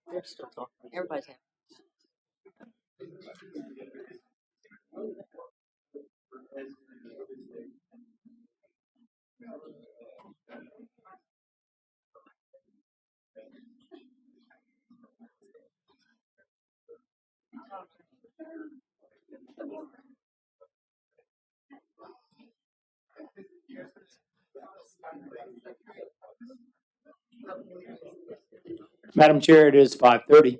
They're still talking. Everybody's happy. Madam Chair, it is 5:30.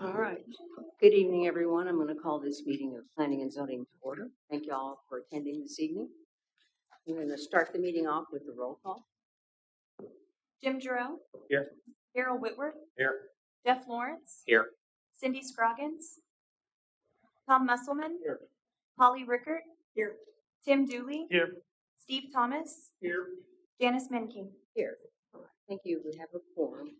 All right. Good evening, everyone. I'm going to call this meeting of Planning and Zoning to order. Thank you all for attending this evening. I'm going to start the meeting off with the roll call. Jim Jarrell. Here. Harold Whitworth. Here. Jeff Lawrence. Here. Cindy Scroggins. Tom Musselman. Here. Holly Rickert. Here. Tim Dooley. Here. Steve Thomas. Here. Janice Menke. Here. All right. Thank you. We have a quorum.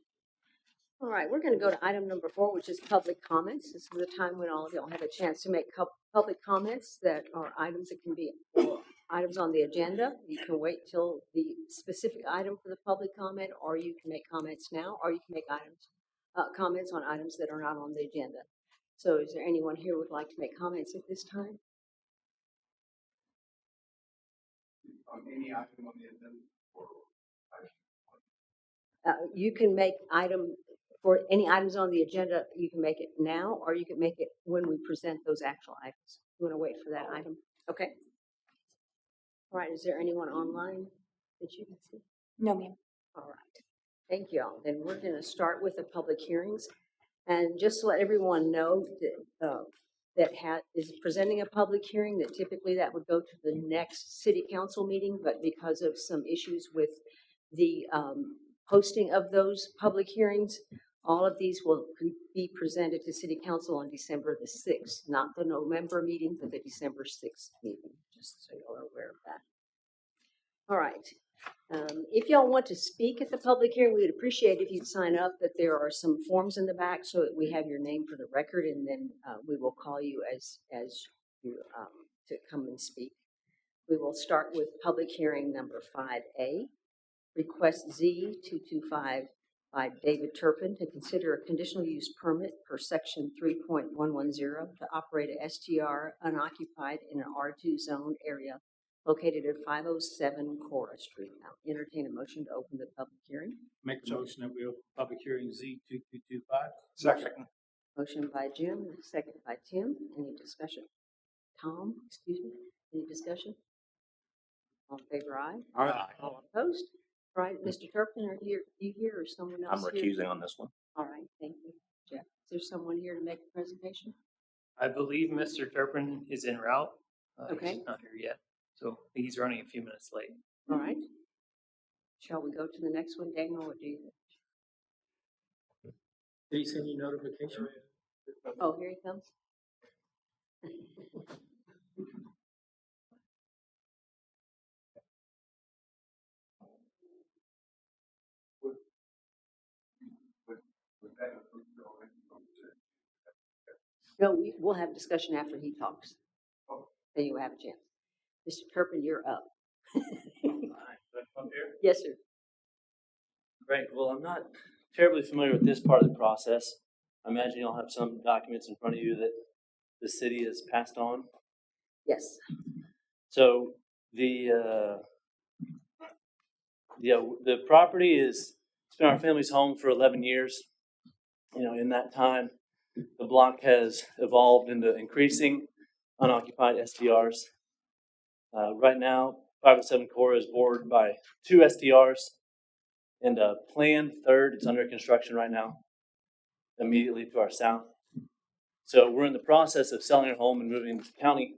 All right. We're going to go to item number 4, which is public comments. This is the time when all of y'all have a chance to make public comments that are items that can be items on the agenda. You can wait till the specific item for the public comment, or you can make comments now, or you can make comments on items that are not on the agenda. So is there anyone here who would like to make comments at this time? On any item on the agenda or You can make for any items on the agenda, you can make it now, or you can make it when we present those actual items. You want to wait for that item? Okay. All right. Is there anyone online that you can see? No, ma'am. All right. Thank you all. Then we're going to start with the public hearings. And just to let everyone know that is presenting a public hearing, that typically that would go to the next city council meeting, but because of some issues with the posting of those public hearings, all of these will be presented to city council on December the 6th, not the November meeting, but the December 6th meeting, just so y'all are aware of that. All right. If y'all want to speak at the public hearing, we would appreciate if you'd sign up, that there are some forms in the back so that we have your name for the record, and then we will call you as you to come and speak. We will start with public hearing number 5A, request Z225 by David Turpin to consider a conditional use permit per section 3.110 to operate a STR unoccupied in an R2 zone area located at 507 Cora Street. I'll entertain a motion to open the public hearing. Make a motion that we open public hearing Z2225. second. Motion by Jim, second by Tim. Any discussion? Tom, excuse me. Any discussion? All in favor, aye. Aye. All opposed? All right, Mr. Turpin, are you here or someone else I'm here? recusing on this one. All right, thank you, Jeff. Is there someone here to make a presentation? I believe Mr. Turpin is en route. Okay. He's not here yet, so he's running a few minutes late. All right. Shall we go to the next one, Daniel, or do you? Did he send you notification? Oh, here he comes. Would that include your own? No, we'll have discussion after he talks. Oh. Then you'll have a chance. Mr. Turpin, you're up. Hi, do I come here? Yes, sir. Great. Well, I'm not terribly familiar with this part of the process. I imagine you'll have some documents in front of you that the city has passed on. Yes. So the property it's been our family's home for 11 years. You know, in that time, the block has evolved into increasing unoccupied STRs. Right now, 507 Core is bordered by 2 STRs and a planned third. It's under construction right now, immediately to our south. So we're in the process of selling our home and moving to the county.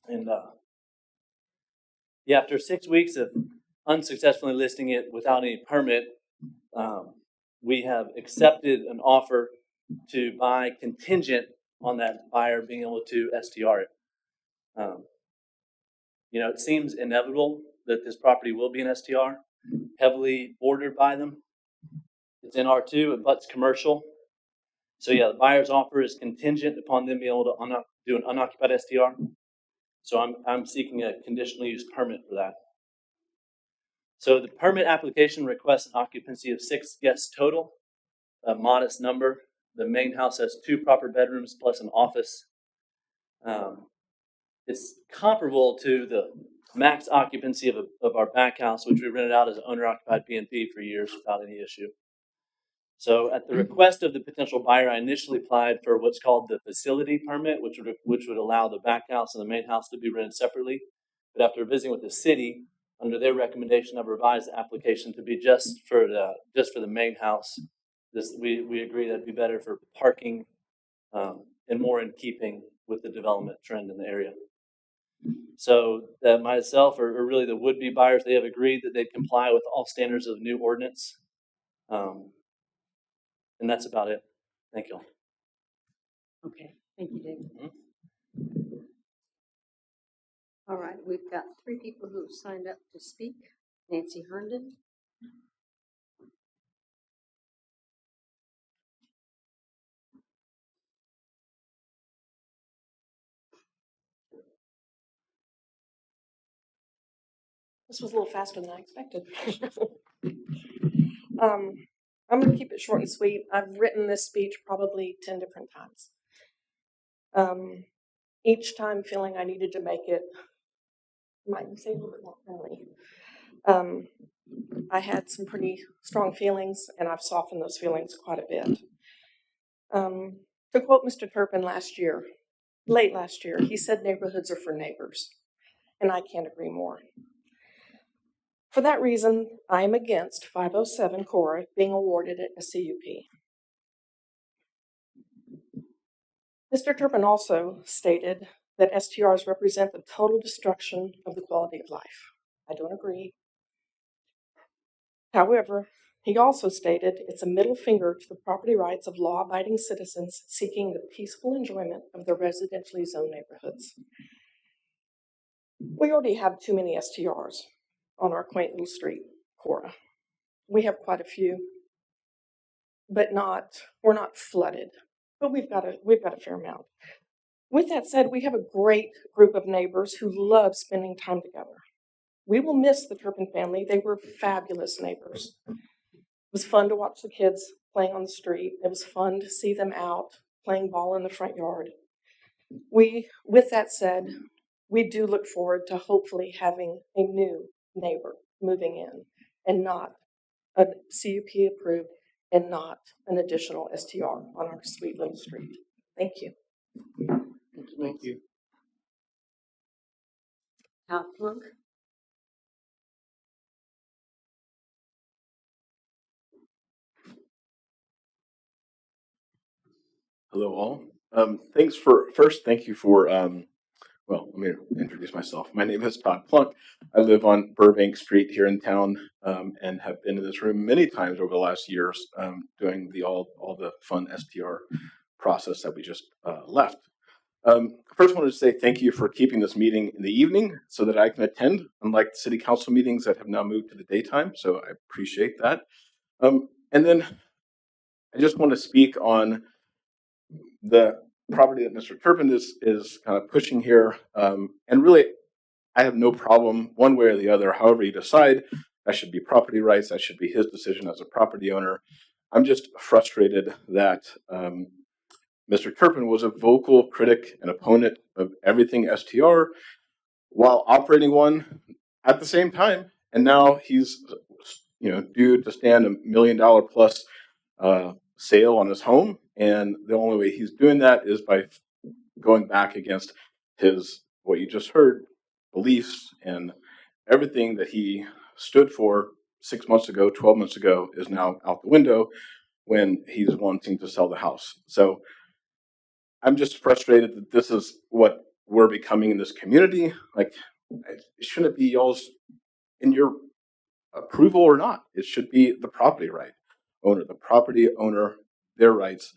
And after 6 weeks of unsuccessfully listing it without any permit, we have accepted an offer to buy contingent on that buyer being able to STR it. It seems inevitable that this property will be an STR, heavily bordered by them. It's in R2, it butts commercial. So the buyer's offer is contingent upon them being able to do an unoccupied STR. So I'm seeking a conditional use permit for that. So the permit application requests an occupancy of 6 guests total, a modest number. The main house has 2 proper bedrooms plus an office. It's comparable to the max occupancy of our back house, which we rented out as an owner-occupied B&B for years without any issue. So at the request of the potential buyer, I initially applied for what's called the facility permit, which would allow the back house and the main house to be rented separately. But after visiting with the city, under their recommendation, I've revised the application to be just for the main house. We agree that'd be better for parking and more in keeping with the development trend in the area. So that myself or really the would-be buyers, they have agreed that they'd comply with all standards of the new ordinance. And that's about it. Thank you. Okay. Thank you, David. All right. We've got 3 people who have signed up to speak. Nancy Herndon. This was a little faster than I expected. I'm going to keep it short and sweet. I've written this speech probably 10 different times. Each time feeling I needed to make it, might say a little bit more friendly. I had some pretty strong feelings, and I've softened those feelings quite a bit. To quote Mr. Turpin late last year, he said neighborhoods are for neighbors, and I can't agree more. For that reason, I am against 507 Cora being awarded a CUP. Mr. Turpin also stated that STRs represent the total destruction of the quality of life. I don't agree. However, he also stated it's a middle finger to the property rights of law-abiding citizens seeking the peaceful enjoyment of their residentially zoned neighborhoods. We already have too many STRs on our quaint little street, Cora. We have quite a few, but we're not flooded, but we've got a fair amount. With that said, we have a great group of neighbors who love spending time together. We will miss the Turpin family. They were fabulous neighbors. It was fun to watch the kids playing on the street. It was fun to see them out playing ball in the front yard. With that said, we do look forward to hopefully having a new neighbor moving in and not a CUP approved and not an additional STR on our sweet little street. Thank you. Thank you. Todd Plunk. Hello, all. Thank you for, let me introduce myself. My name is Todd Plunk. I live on Burbank Street here in town and have been in this room many times over the last years doing all the fun STR process that we just left. First, I wanted to say thank you for keeping this meeting in the evening so that I can attend, unlike the city council meetings that have now moved to the daytime. So I appreciate that. And then I just want to speak on the property that Mr. Turpin is kind of pushing here. And really, I have no problem one way or the other. However you decide, that should be property rights. That should be his decision as a property owner. I'm just frustrated that Mr. Turpin was a vocal critic and opponent of everything STR while operating one at the same time. And now he's, due to stand $1 million plus sale on his home. And the only way he's doing that is by going back against his, what you just heard, beliefs, and everything that he stood for 6 months ago, 12 months ago is now out the window when he's wanting to sell the house. So I'm just frustrated that this is what we're becoming in this community. Like, it shouldn't be y'all's in your approval or not. It should be the property right owner, the property owner, their rights.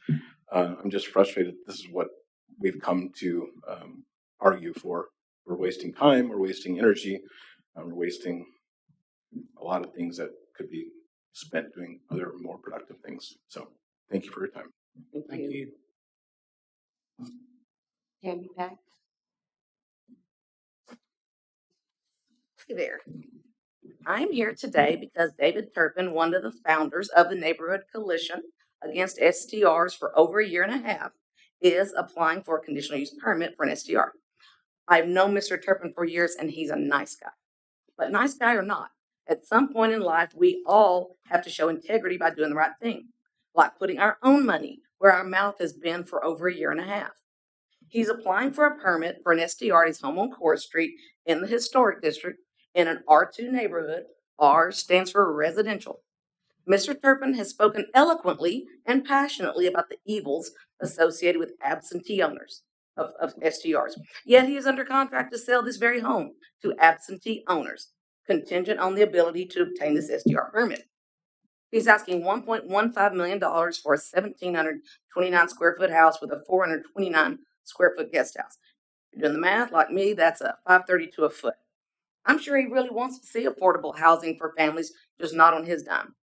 I'm just frustrated. This is what we've come to argue for. We're wasting time. We're wasting energy. We're wasting a lot of things that could be spent doing other more productive things. So thank you for your time. Thank you. Tammy Pack? Hey there. I'm here today because David Turpin, one of the founders of the Neighborhood Coalition Against STRs for over a year and a half, is applying for a conditional use permit for an STR. I've known Mr. Turpin for years and he's a nice guy. But nice guy or not, at some point in life, we all have to show integrity by doing the right thing, like putting our own money where our mouth has been for over a year and a half. He's applying for a permit for an STR at his home on Cora Street in the historic district in an R2 neighborhood. R stands for residential. Mr. Turpin has spoken eloquently and passionately about the evils associated with absentee owners of STRs. Yet he is under contract to sell this very home to absentee owners, contingent on the ability to obtain this STR permit. He's asking $1.15 million for a 1,729 square foot house with a 429 square foot guest house. If you're doing the math like me, that's a $532 a foot. I'm sure he really wants to see affordable housing for families, just not on his dime.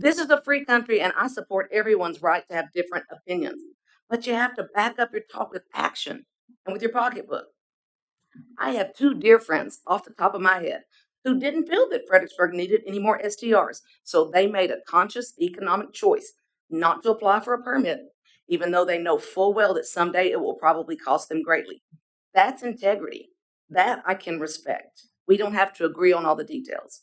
This is a free country, and I support everyone's right to have different opinions. But you have to back up your talk with action and with your pocketbook. I have two dear friends off the top of my head who didn't feel that Fredericksburg needed any more STRs, so they made a conscious economic choice not to apply for a permit, even though they know full well that someday it will probably cost them greatly. That's integrity. That I can respect. We don't have to agree on all the details.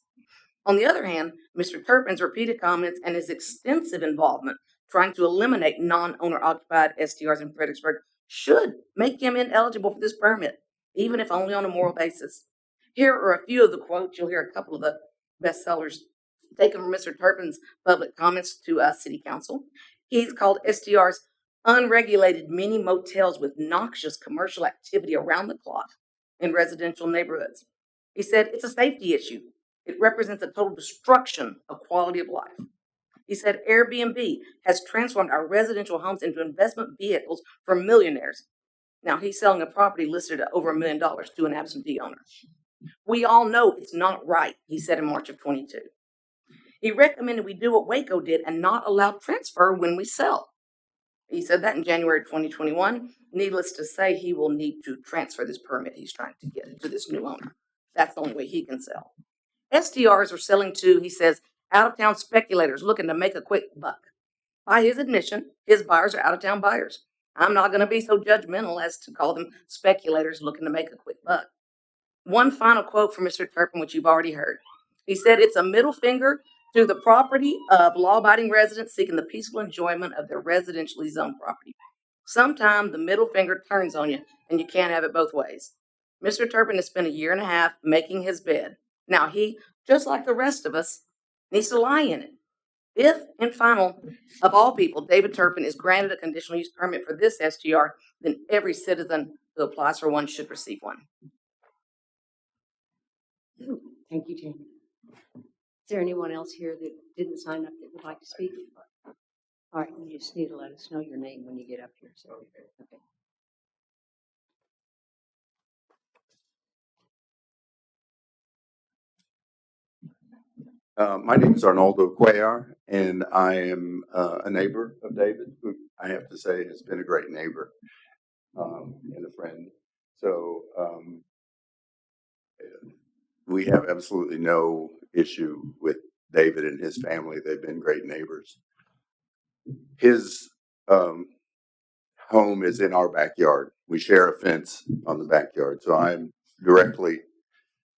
On the other hand, Mr. Turpin's repeated comments and his extensive involvement trying to eliminate non-owner occupied STRs in Fredericksburg should make him ineligible for this permit, even if only on a moral basis. Here are a few of the quotes. You'll hear a couple of the bestsellers taken from Mr. Turpin's public comments to City Council. He's called STRs unregulated mini motels with noxious commercial activity around the clock in residential neighborhoods. He said it's a safety issue. It represents a total destruction of quality of life. He said Airbnb has transformed our residential homes into investment vehicles for millionaires. Now he's selling a property listed at over $1 million to an absentee owner. We all know it's not right, he said in March of 22. He recommended we do what Waco did and not allow transfer when we sell. He said that in January 2021. Needless to say, he will need to transfer this permit he's trying to get to this new owner. That's the only way he can sell. STRs are selling to, he says, out-of-town speculators looking to make a quick buck. By his admission, his buyers are out-of-town buyers. I'm not going to be so judgmental as to call them speculators looking to make a quick buck. One final quote from Mr. Turpin, which you've already heard. He said, it's a middle finger to the property of law-abiding residents seeking the peaceful enjoyment of their residentially zoned property. Sometimes the middle finger turns on you, and you can't have it both ways. Mr. Turpin has spent a year and a half making his bed. Now he, just like the rest of us, needs to lie in it. If, in final, of all people, David Turpin is granted a conditional use permit for this STR, then every citizen who applies for one should receive one. Thank you, Tammy. Is there anyone else here that didn't sign up that would like to speak? All right, you just need to let us know your name when you get up here. So, okay. My name is Arnoldo Cuellar, And I am a neighbor of David, who I have to say has been a great neighbor and a friend. So we have absolutely no issue with David and his family. They've been great neighbors. His home is in our backyard. We share a fence on the backyard, so I'm directly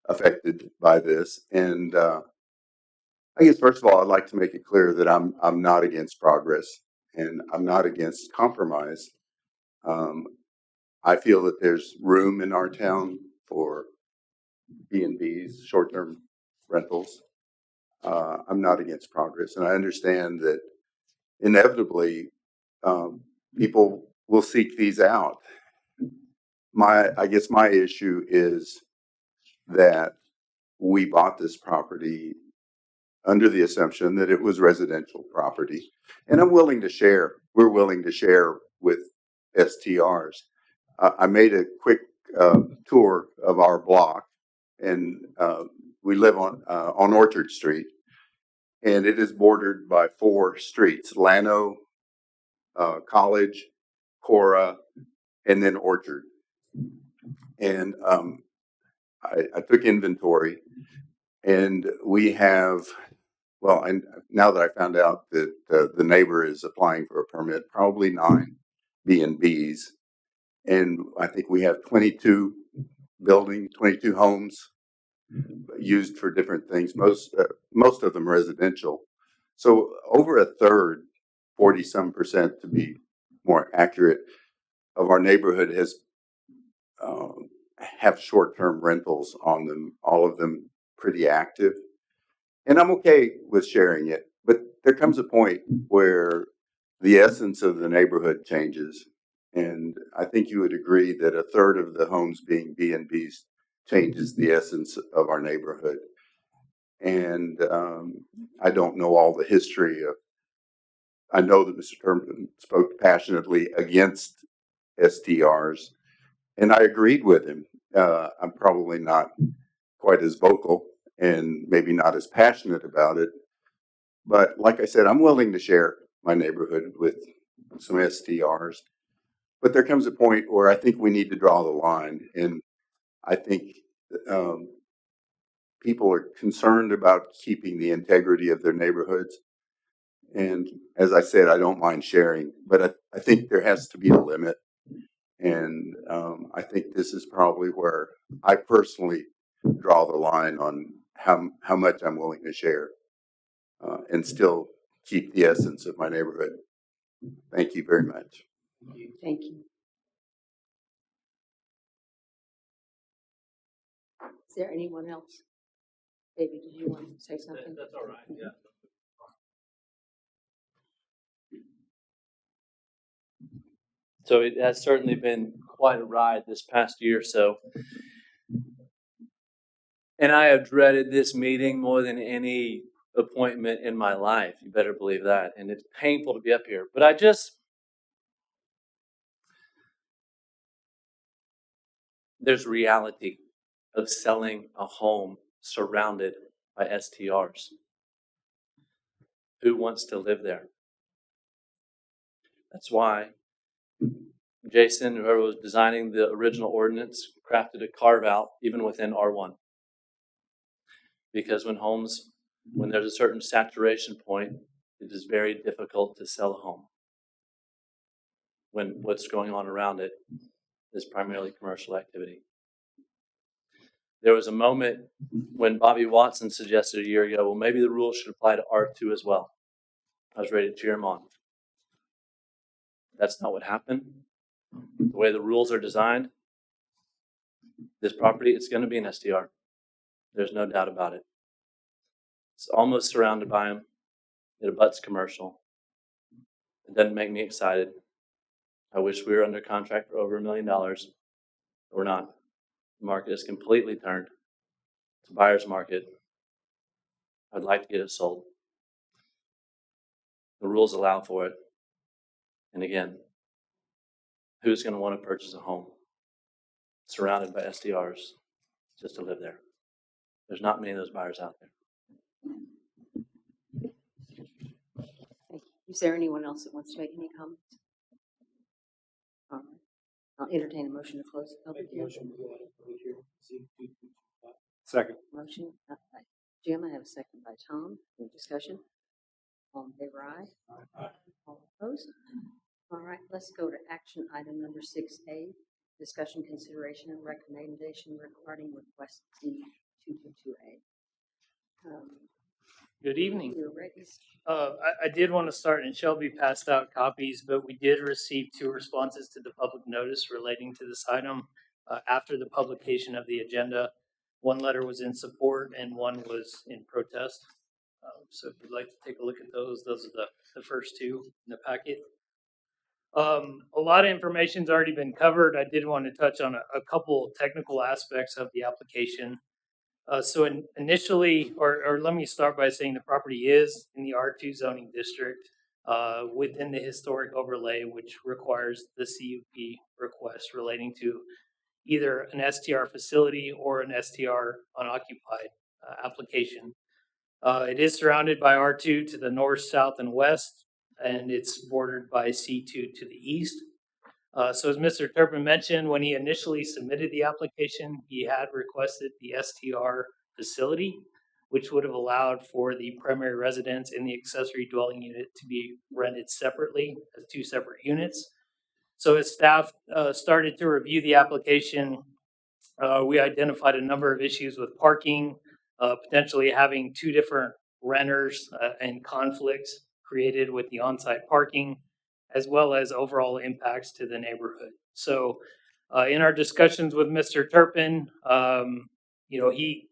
affected by this. And I guess first of all, I'd like to make it clear that I'm not against progress and I'm not against compromise. Um, I feel that there's room in our town for B&Bs, short-term rentals. I'm not against progress, and I understand that inevitably people will seek these out. I guess my issue is that we bought this property under the assumption that it was residential property, and we're willing to share with STRs. I made a quick tour of our block, and we live on Orchard Street, and it is bordered by 4 streets: Llano, College, Cora, and then Orchard. And I took inventory, and we have, well, and now that I found out that the neighbor is applying for a permit, probably 9 B&Bs, and I think we have 22 homes used for different things. Most of them residential. So over a third, 40-some% to be more accurate, of our neighborhood has have short-term rentals on them. All of them pretty active, and I'm okay with sharing it. But there comes a point where the essence of the neighborhood changes, and I think you would agree that a third of the homes being B&Bs changes the essence of our neighborhood. And I don't know all the history of. I know that Mr. Turpin spoke passionately against STRs, and I agreed with him. I'm probably not quite as vocal and maybe not as passionate about it, but like I said, I'm willing to share my neighborhood with some STRs. But there comes a point where I think we need to draw the line, and I think um, people are concerned about keeping the integrity of their neighborhoods. And as I said, I don't mind sharing, but I think there has to be a limit. And I think this is probably where I personally draw the line on how much I'm willing to share and still keep the essence of my neighborhood. Thank you very much. Thank you. Is there anyone else? Baby, did you want to say something? That's all right, yeah. So it has certainly been quite a ride this past year or so. And I have dreaded this meeting more than any appointment in my life. You better believe that. And it's painful to be up here. But there's reality of selling a home surrounded by STRs. Who wants to live there? That's why Jason, whoever was designing the original ordinance, crafted a carve out even within R1. Because when there's a certain saturation point, it is very difficult to sell a home when what's going on around it is primarily commercial activity. There was a moment when Bobby Watson suggested a year ago, well, maybe the rules should apply to R2 as well. I was ready to cheer him on. That's not what happened. The way the rules are designed, this property, it's going to be an STR. There's no doubt about it. It's almost surrounded by them. It abuts commercial. It doesn't make me excited. I wish we were under contract for over $1 million. We're not. The market is completely turned. It's a buyer's market. I'd like to get it sold. The rules allow for it. And again, who's going to want to purchase a home surrounded by SDRs just to live there? There's not many of those buyers out there. Is there anyone else that wants to make any comments? All right. I'll entertain a motion to close the public hearing. Second. Motion by Jim, I have a second by Tom. Any discussion? All in favor, aye. All opposed? All right, let's go to action item number 6A, discussion, consideration, and recommendation regarding request C222A. Good evening. You're ready. I did want to start, and Shelby passed out copies, but we did receive 2 responses to the public notice relating to this item after the publication of the agenda. One letter was in support and one was in protest. So if you'd like to take a look at those are the first 2 in the packet. A lot of information's already been covered. I did want to touch on a couple technical aspects of the application. So initially, or let me start by saying the property is in the R2 zoning district within the historic overlay, which requires the CUP request relating to either an STR facility or an STR unoccupied application. It is surrounded by R2 to the north, south, and west, and it's bordered by C2 to the east. So as Mr. Turpin mentioned, when he initially submitted the application, he had requested the STR facility, which would have allowed for the primary residence and the accessory dwelling unit to be rented separately as 2 separate units. So as staff started to review the application, we identified a number of issues with parking, potentially having 2 different renters and conflicts created with the on-site parking, as well as overall impacts to the neighborhood. So in our discussions with Mr. Turpin, he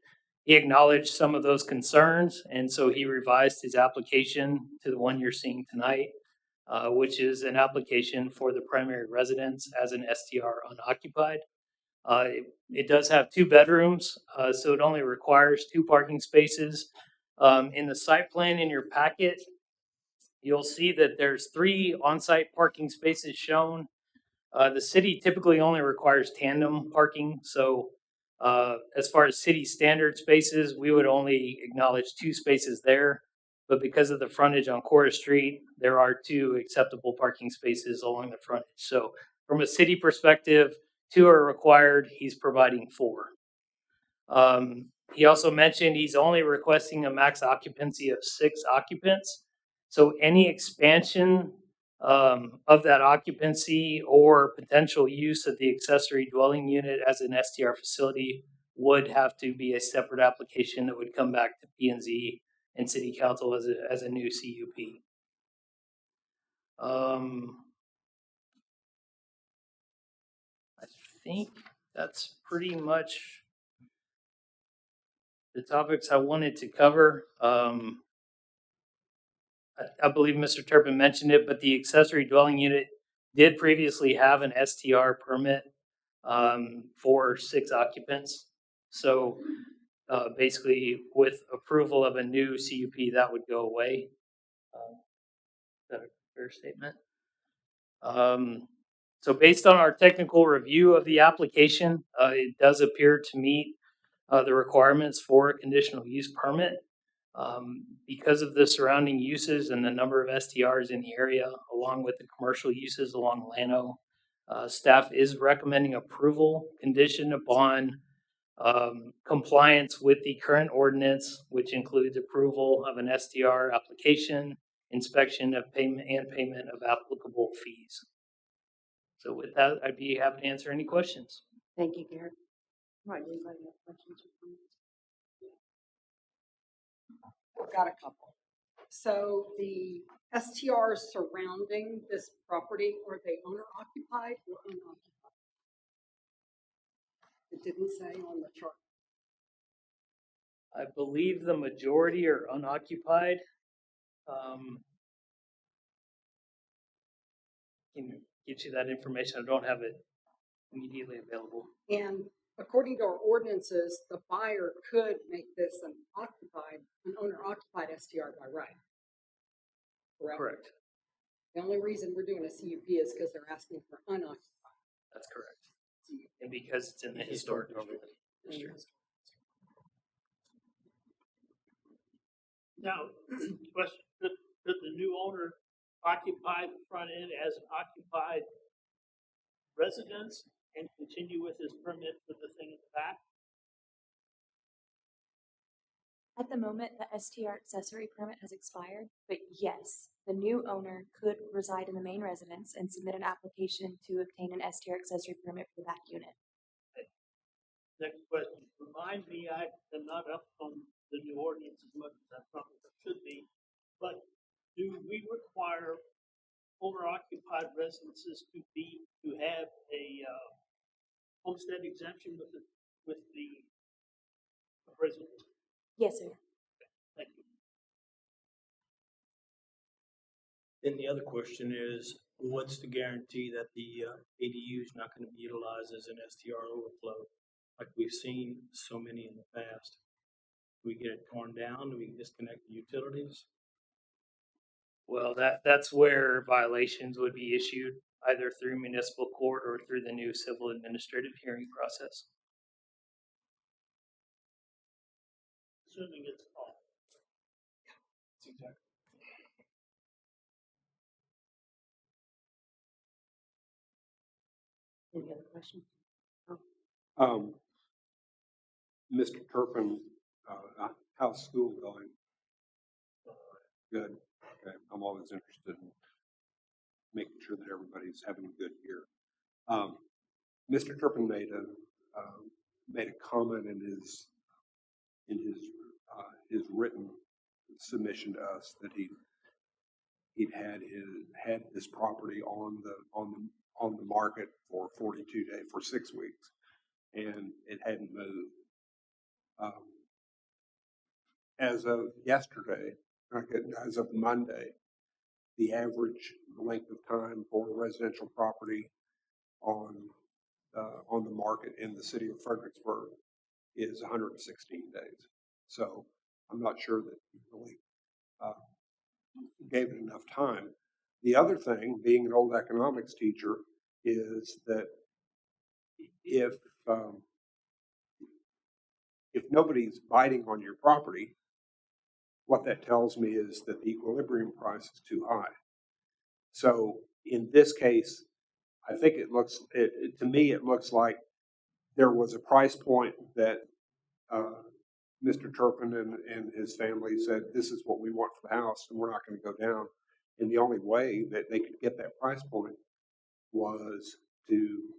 acknowledged some of those concerns, and so he revised his application to the one you're seeing tonight, which is an application for the primary residence as an STR unoccupied. It does have 2 bedrooms, so it only requires 2 parking spaces. In the site plan in your packet, you'll see that there's 3 on-site parking spaces shown. The city typically only requires tandem parking, so as far as city standard spaces, we would only acknowledge 2 spaces there. But because of the frontage on Cora Street, there are 2 acceptable parking spaces along the frontage. So from a city perspective, 2 are required. He's providing 4. He also mentioned he's only requesting a max occupancy of 6 occupants. So any expansion of that occupancy or potential use of the accessory dwelling unit as an STR facility would have to be a separate application that would come back to P&Z and City Council as a new CUP. I think that's pretty much the topics I wanted to cover. I believe Mr. Turpin mentioned it, but the accessory dwelling unit did previously have an STR permit for 6 occupants. So basically, with approval of a new CUP, that would go away. Is that a fair statement? So based on our technical review of the application, it does appear to meet the requirements for a conditional use permit. Because of the surrounding uses and the number of STRs in the area, along with the commercial uses along Llano, staff is recommending approval conditioned upon compliance with the current ordinance, which includes approval of an STR application, inspection of payment of applicable fees. So with that, I'd be happy to answer any questions. Thank you, Garrett. Right, anybody have questions or comments? I've got a couple. So the STRs surrounding this property, are they owner occupied or unoccupied? It didn't say on the chart. I believe the majority are unoccupied. Can get you that information. I don't have it immediately available. And according to our ordinances, the buyer could make this an owner occupied STR by right. Correct. The only reason we're doing a CUP is because they're asking for unoccupied. That's correct. And because it's in the historic overlay district. Now, question, could the new owner occupy the front end as an occupied residence and continue with his permit for the thing in the back? At the moment, the STR accessory permit has expired, but yes, the new owner could reside in the main residence and submit an application to obtain an STR accessory permit for the back unit. Next question. Remind me, I am not up on the new ordinance as much as I probably should be, but do we require owner-occupied residences to have a homestead exemption with the resident? Yes, sir. Thank you. Then the other question is, what's the guarantee that the ADU is not going to be utilized as an STR overflow, like we've seen so many in the past? Do we get it torn down? Do we disconnect the utilities? Well, that's where violations would be issued, either through municipal court or through the new civil administrative hearing process. Assuming it's off. That's exactly. Any other questions? Mr. Turpin, how's school going? Good. Okay. I'm always interested in making sure that everybody's having a good year. Mr. Turpin made a comment in his written submission to us that he'd had this property on the market for 42 days, for 6 weeks, and it hadn't moved. As of yesterday, as of Monday, the average length of time for a residential property on the market in the city of Fredericksburg is 116 days. So I'm not sure that he really gave it enough time. The other thing, being an old economics teacher, is that if nobody's biting on your property, what that tells me is that the equilibrium price is too high. So in this case, I think to me it looks like there was a price point that Mr. Turpin and his family said, this is what we want for the house, and we're not going to go down. And the only way that they could get that price point was to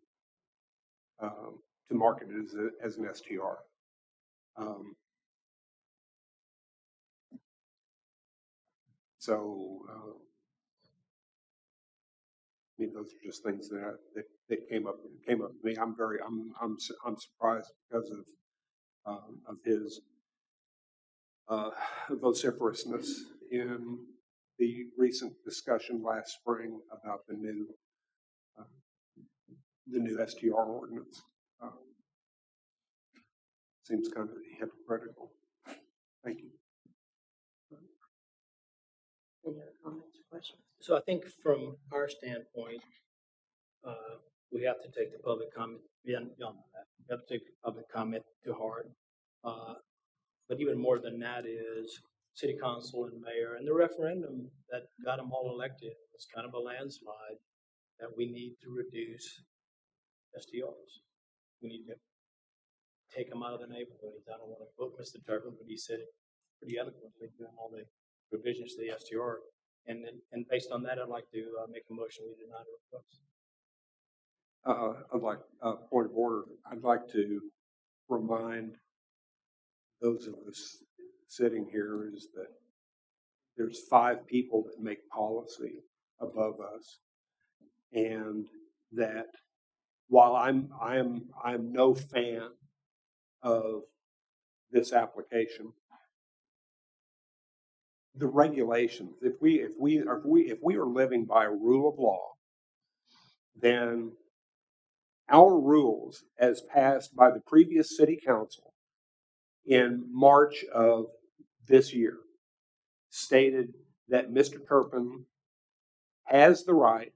market it as an STR. I mean, those are just things that came up to me. I'm surprised because of his vociferousness in the recent discussion last spring about the new STR ordinance. Seems kind of hypocritical. Thank you. Any other comments or questions? So I think from our standpoint, we have to take the public comment beyond that. We have to take the public comment to heart. But even more than that is city council and mayor and the referendum that got them all elected. It's kind of a landslide that we need to reduce STRs. We need to take them out of the neighborhoods. I don't want to quote Mr. Turpin, but he said it pretty eloquently, doing all the revisions to the STR. And based on that, I'd like to make a motion we deny the request. I'd like point of order. I'd like to remind those of us sitting here is that there's 5 people that make policy above us, and that while I'm no fan of this application, the regulations, if we are living by a rule of law, then our rules as passed by the previous city council in March of this year stated that Mr. Turpin has the right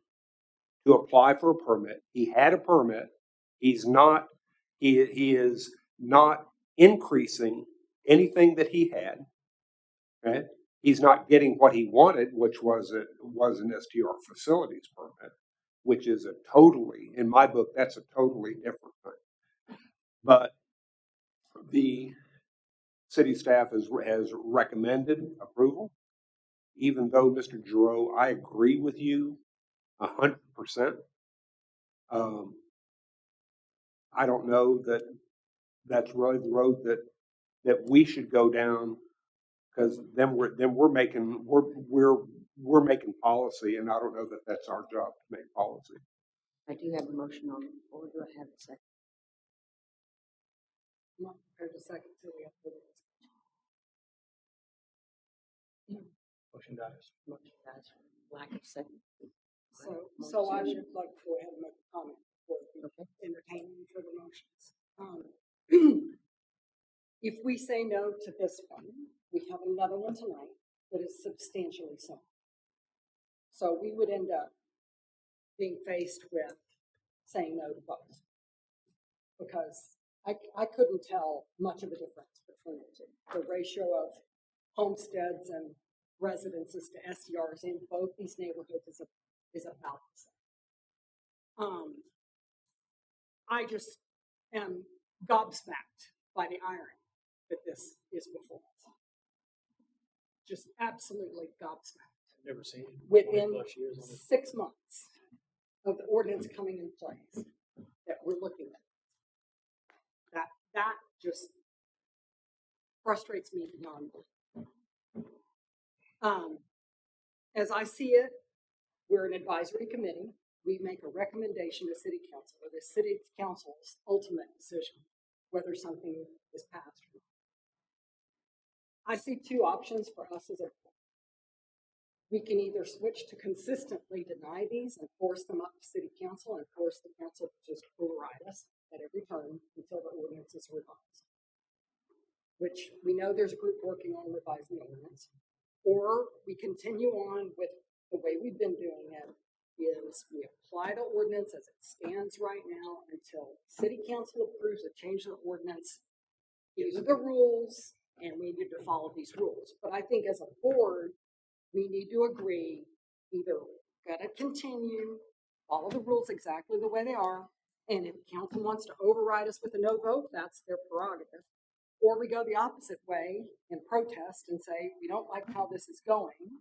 to apply for a permit. He had a permit. He is not increasing anything that he had. Right? he's not getting what he wanted, which was an STR facilities permit, which is a totally, in my book, that's a totally different thing. But the city staff has recommended approval, even though, Mr. Giroux, I agree with you 100%. I don't know that that's really the road that we should go down, because then we're making policy, and I don't know that that's our job to make policy. I do have a motion on the floor. Do I have a second? I'm not prepared to second till we have further discussion. Motion dies. Motion dies for lack of second. So I would like to go ahead and make a comment before we Okay. entertain any further motions. If we say no to this one, we have another one tonight that is substantially similar. So we would end up being faced with saying no to both. Because I couldn't tell much of a difference between the two. The ratio of homesteads and residences to STRs in both these neighborhoods is about the same. I just am gobsmacked by the irony that this is before us. Just absolutely gobsmacked. I've never seen it. Within 20+ years on this. 6 months of the ordinance coming in place that we're looking at. That just frustrates me beyond belief. As I see it, we're an advisory committee. We make a recommendation to city council, or the city council's ultimate decision, whether something is passed or not. I see two options for us as a board. We can either switch to consistently deny these and force them up to city council and force the council to just override us at every turn until the ordinance is revised, which we know there's a group working on revising the ordinance. Or we continue on with the way we've been doing it, is we apply the ordinance as it stands right now until city council approves a change of the ordinance. These are the rules, and we need to follow these rules. But I think as a board, we need to agree, either gotta continue, follow the rules exactly the way they are, and if council wants to override us with a no vote, that's their prerogative. Or we go the opposite way and protest and say, we don't like how this is going.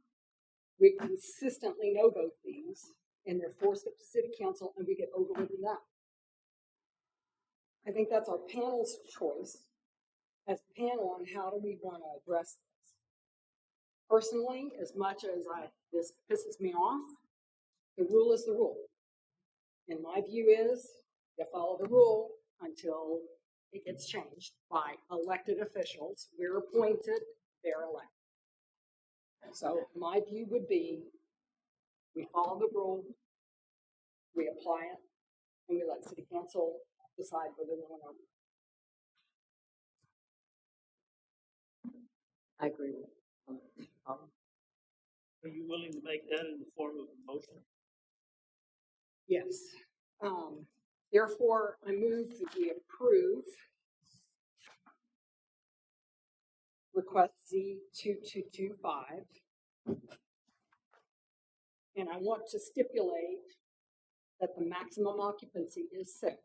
We consistently no vote these, and they're forced up to city council, and we get overridden that. I think that's our panel's choice as a panel on how do we want to address this. Personally, as much as this pisses me off, the rule is the rule. And my view is you follow the rule until it gets changed by elected officials. We're appointed, they're elected. So my view would be we follow the rule, we apply it, and we let city council decide whether they want to. I agree with you. Are you willing to make that in the form of a motion? Yes. Therefore, I move that we approve request Z2225. And I want to stipulate that the maximum occupancy is 6,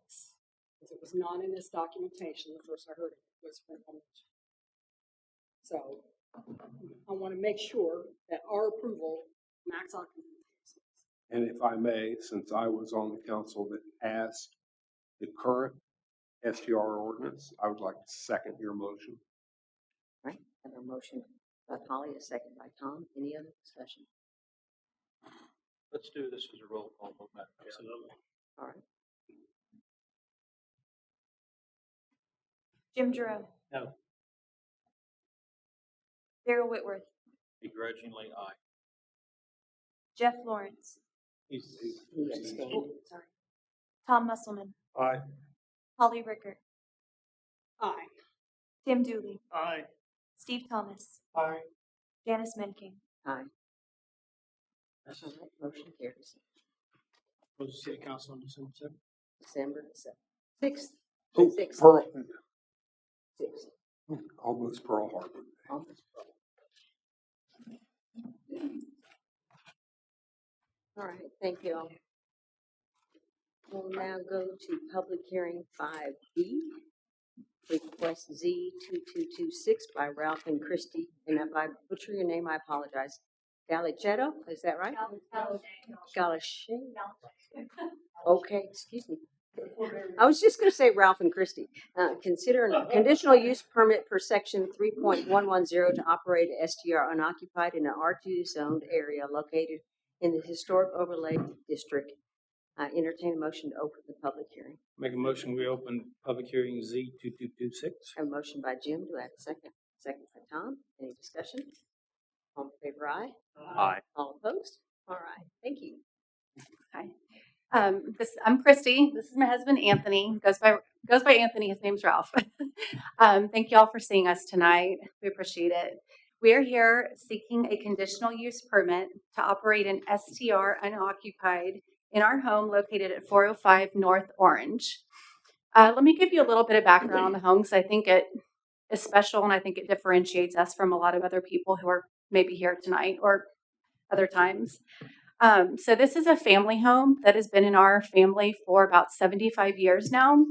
because it was not in this documentation. The first I heard it was from Home. So I want to make sure that our approval max occupancy is 6. And if I may, since I was on the council that passed the current STR ordinance, I would like to second your motion. Right, I have a motion by Polly, a second by Tom. Any other discussion? Let's do this as a roll call vote, Madam Chair. Absolutely. All right. Jim Giroux. No. Darrell Whitworth. Begrudgingly, aye. Jeff Lawrence. He's He abstained. Oh, sorry. Tom Musselman. Aye. Holly Rickert. Aye. Tim Dooley. Aye. Steve Thomas. Aye. Janice Menking. Aye. All right, motion carries. Goes to City Council on December 7th. December 6th. Oh, 6th. Pearl, 6th. almost Pearl Harbor. Almost. All right, thank you all. We'll now go to public hearing 5B, request Z2226 by Ralph and Christie. And if I butcher your name, I apologize. Galichetto, is that right? Galichetto. Okay, excuse me. I was just going to say Ralph and Christie. Consider a conditional use permit per section 3.110 to operate a STR unoccupied in an R2 zoned area located in the historic overlay district. Entertain a motion to open the public hearing. Make a motion, we open public hearing Z 2226. I have a motion by Jim. Do I have a second? Second by Tom. Any discussion? All in favor, aye. Aye. All opposed? All right, thank you. Hi. I'm Christy. This is my husband, Anthony. Goes by Anthony. His name's Ralph. Thank you all for seeing us tonight. We appreciate it. We are here seeking a conditional use permit to operate an STR unoccupied in our home located at 405 North Orange. Let me give you a little bit of background on the home because I think it is special and I think it differentiates us from a lot of other people who are maybe here tonight or other times. So this is a family home that has been in our family for about 75 years now.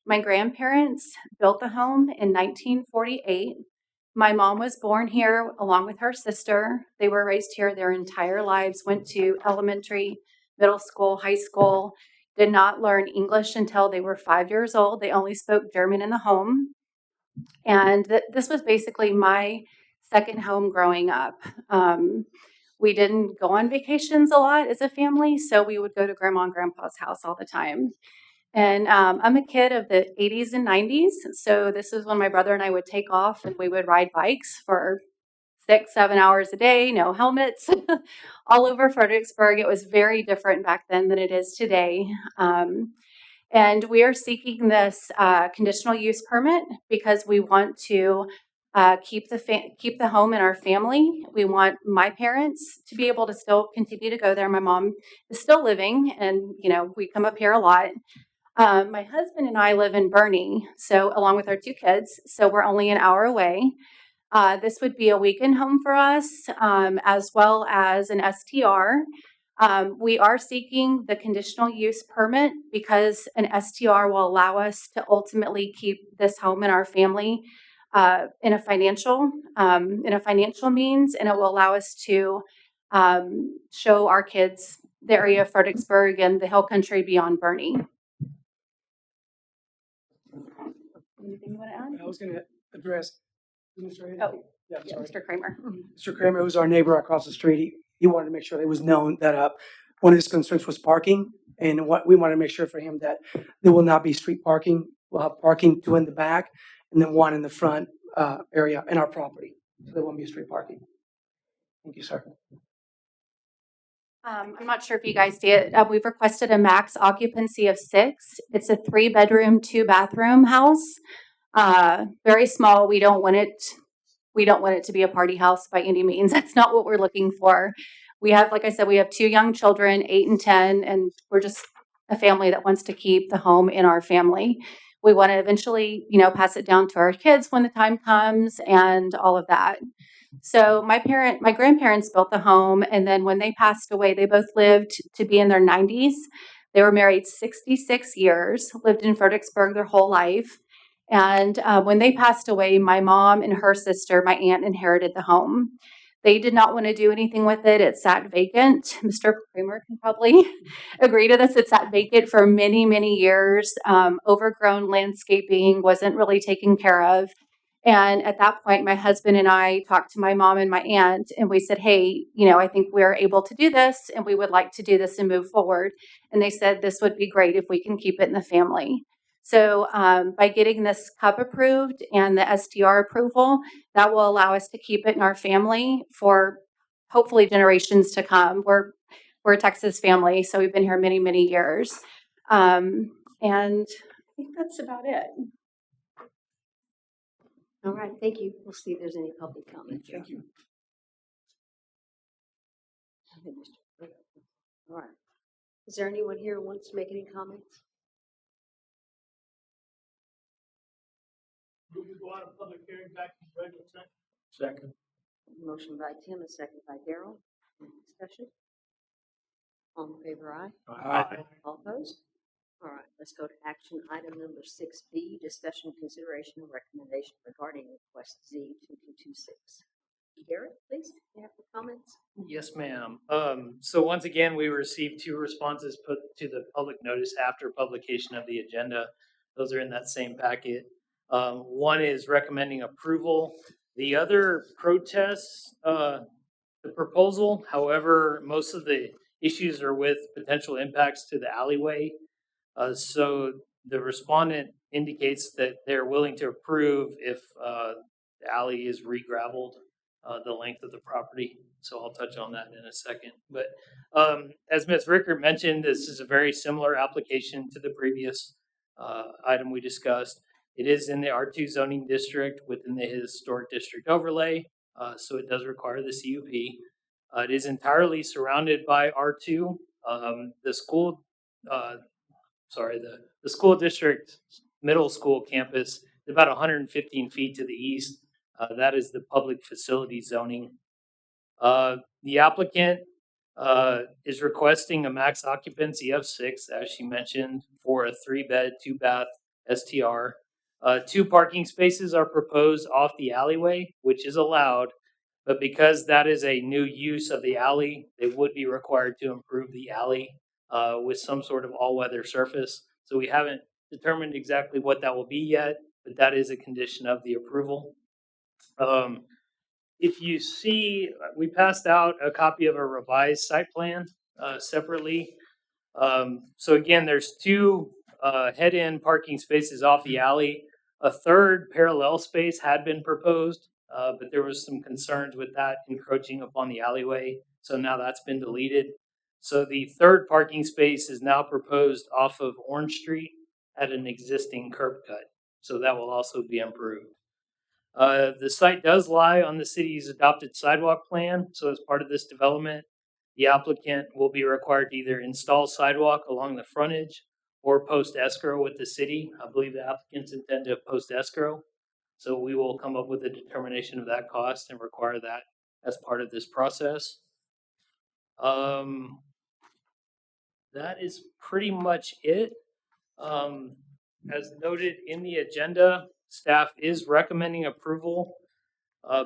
My grandparents built the home in 1948. My mom was born here along with her sister. They were raised here their entire lives, went to elementary, middle school, high school, did not learn English until they were 5 years old. They only spoke German in the home. And this was basically my second home growing up. We didn't go on vacations a lot as a family, so we would go to grandma and grandpa's house all the time. And I'm a kid of the 80s and 90s, so this is when my brother and I would take off and we would ride bikes for 6-7 hours a day, no helmets, all over Fredericksburg. It was very different back then than it is today. And we are seeking this conditional use permit because we want to keep the home in our family. We want my parents to be able to still continue to go there. My mom is still living, and we come up here a lot. My husband and I live in Bernie, so along with our 2 kids, so we're only an hour away. This would be a weekend home for us, as well as an STR. We are seeking the conditional use permit because an STR will allow us to ultimately keep this home in our family in a financial means, and it will allow us to show our kids the area of Fredericksburg and the hill country beyond Bernie. Anything you want to add? I was going to address Mr. Mr. Kramer. Mr. Kramer was our neighbor across the street. He wanted to make sure it was known that one of his concerns was parking, and what we want to make sure for him that there will not be street parking. We'll have parking 2 in the back and then 1 in the front area in our property. So there won't be street parking. Thank you, sir. I'm not sure if you guys see it. We've requested a max occupancy of 6. It's a 3-bedroom, 2-bathroom house. Very small. We don't want it to be a party house by any means. That's not what we're looking for. We have, like I said, we have 2 young children, 8 and 10, and we're just a family that wants to keep the home in our family. We want to eventually, pass it down to our kids when the time comes and all of that. So my grandparents built the home, and then when they passed away, they both lived to be in their 90s. They were married 66 years, lived in Fredericksburg their whole life. And when they passed away, my mom and her sister, my aunt, inherited the home. They did not want to do anything with it. It sat vacant. Mr. Kramer can probably agree to this. It sat vacant for many, many years. Overgrown landscaping wasn't really taken care of. And at that point, my husband and I talked to my mom and my aunt, and we said, hey, I think we're able to do this, and we would like to do this and move forward. And they said this would be great if we can keep it in the family. So by getting this CUP approved and the STR approval, that will allow us to keep it in our family for hopefully generations to come. We're a Texas family, so we've been here many, many years. And I think that's about it. All right, thank you. We'll see if there's any public comment. Thank you. All right. Is there anyone here who wants to make any comments? Move to go out of public hearing back to regular session. Second. Motion by Tim, a second by Darrell. Any discussion? All in favor, aye. Aye. All opposed? All right, let's go to action item number 6B, discussion, consideration, and recommendation regarding request Z 2226. Garrett, please, you have the comments? Yes, ma'am. So once again, we received 2 responses put to the public notice after publication of the agenda. Those are in that same packet. One is recommending approval. The other protests the proposal. However, most of the issues are with potential impacts to the alleyway. So the respondent indicates that they're willing to approve if the alley is re-gravelled, the length of the property. So I'll touch on that in a second. But as Ms. Rickert mentioned, this is a very similar application to the previous item we discussed. It is in the R2 zoning district within the historic district overlay, so it does require the CUP. It is entirely surrounded by R2. The school the school district middle school campus is about 115 feet to the east. That is the public facility zoning. The applicant is requesting a max occupancy of 6, as she mentioned, for a 3-bed, 2-bath STR. 2 parking spaces are proposed off the alleyway, which is allowed, but because that is a new use of the alley, they would be required to improve the alley with some sort of all-weather surface. So we haven't determined exactly what that will be yet, but that is a condition of the approval. If you see, we passed out a copy of a revised site plan separately. So again, there's 2 head-in parking spaces off the alley. A 3rd parallel space had been proposed, but there was some concerns with that encroaching upon the alleyway. So now that's been deleted. So the 3rd parking space is now proposed off of Orange Street at an existing curb cut. So that will also be improved. The site does lie on the city's adopted sidewalk plan. So as part of this development, the applicant will be required to either install sidewalk along the frontage or post escrow with the city. I believe the applicants intend to post escrow. So we will come up with a determination of that cost and require that as part of this process. That is pretty much it. As noted in the agenda, staff is recommending approval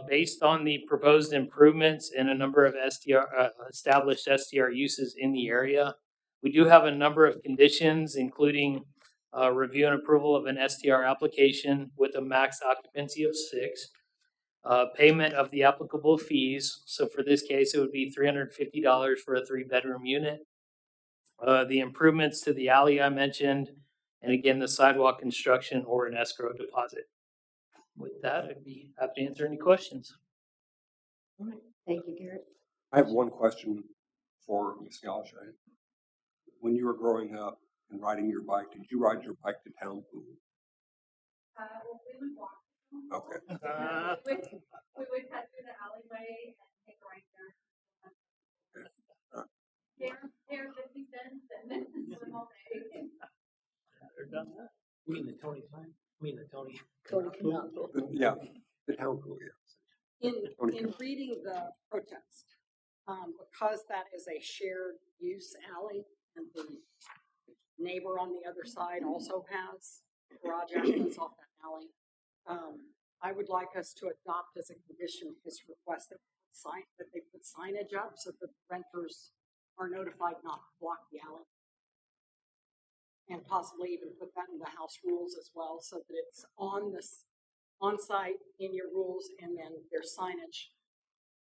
based on the proposed improvements in a number of established STR uses in the area. We do have a number of conditions, including review and approval of an STR application with a max occupancy of 6, payment of the applicable fees. So for this case, it would be $350 for a 3-bedroom unit. The improvements to the alley I mentioned, and again, the sidewalk construction or an escrow deposit. With that, I'd be happy to answer any questions. All right, thank you, Garrett. I have one question for Ms. Galashay. When you were growing up and riding your bike, did you ride your bike to town pool? We would walk. Okay. We would cut through the alleyway and take a right turn. They're 50 cents and swim all day. You mean the Tony time? You mean the Tony? Tony cannot. Yeah, the town pool, yeah. In reading the protest, because that is a shared use alley and the neighbor on the other side also has garage access off that alley, I would like us to adopt as a condition his request that they put signage up so that renters are notified not to block the alley. And possibly even put that in the house rules as well, so that it's on site in your rules, and then there's signage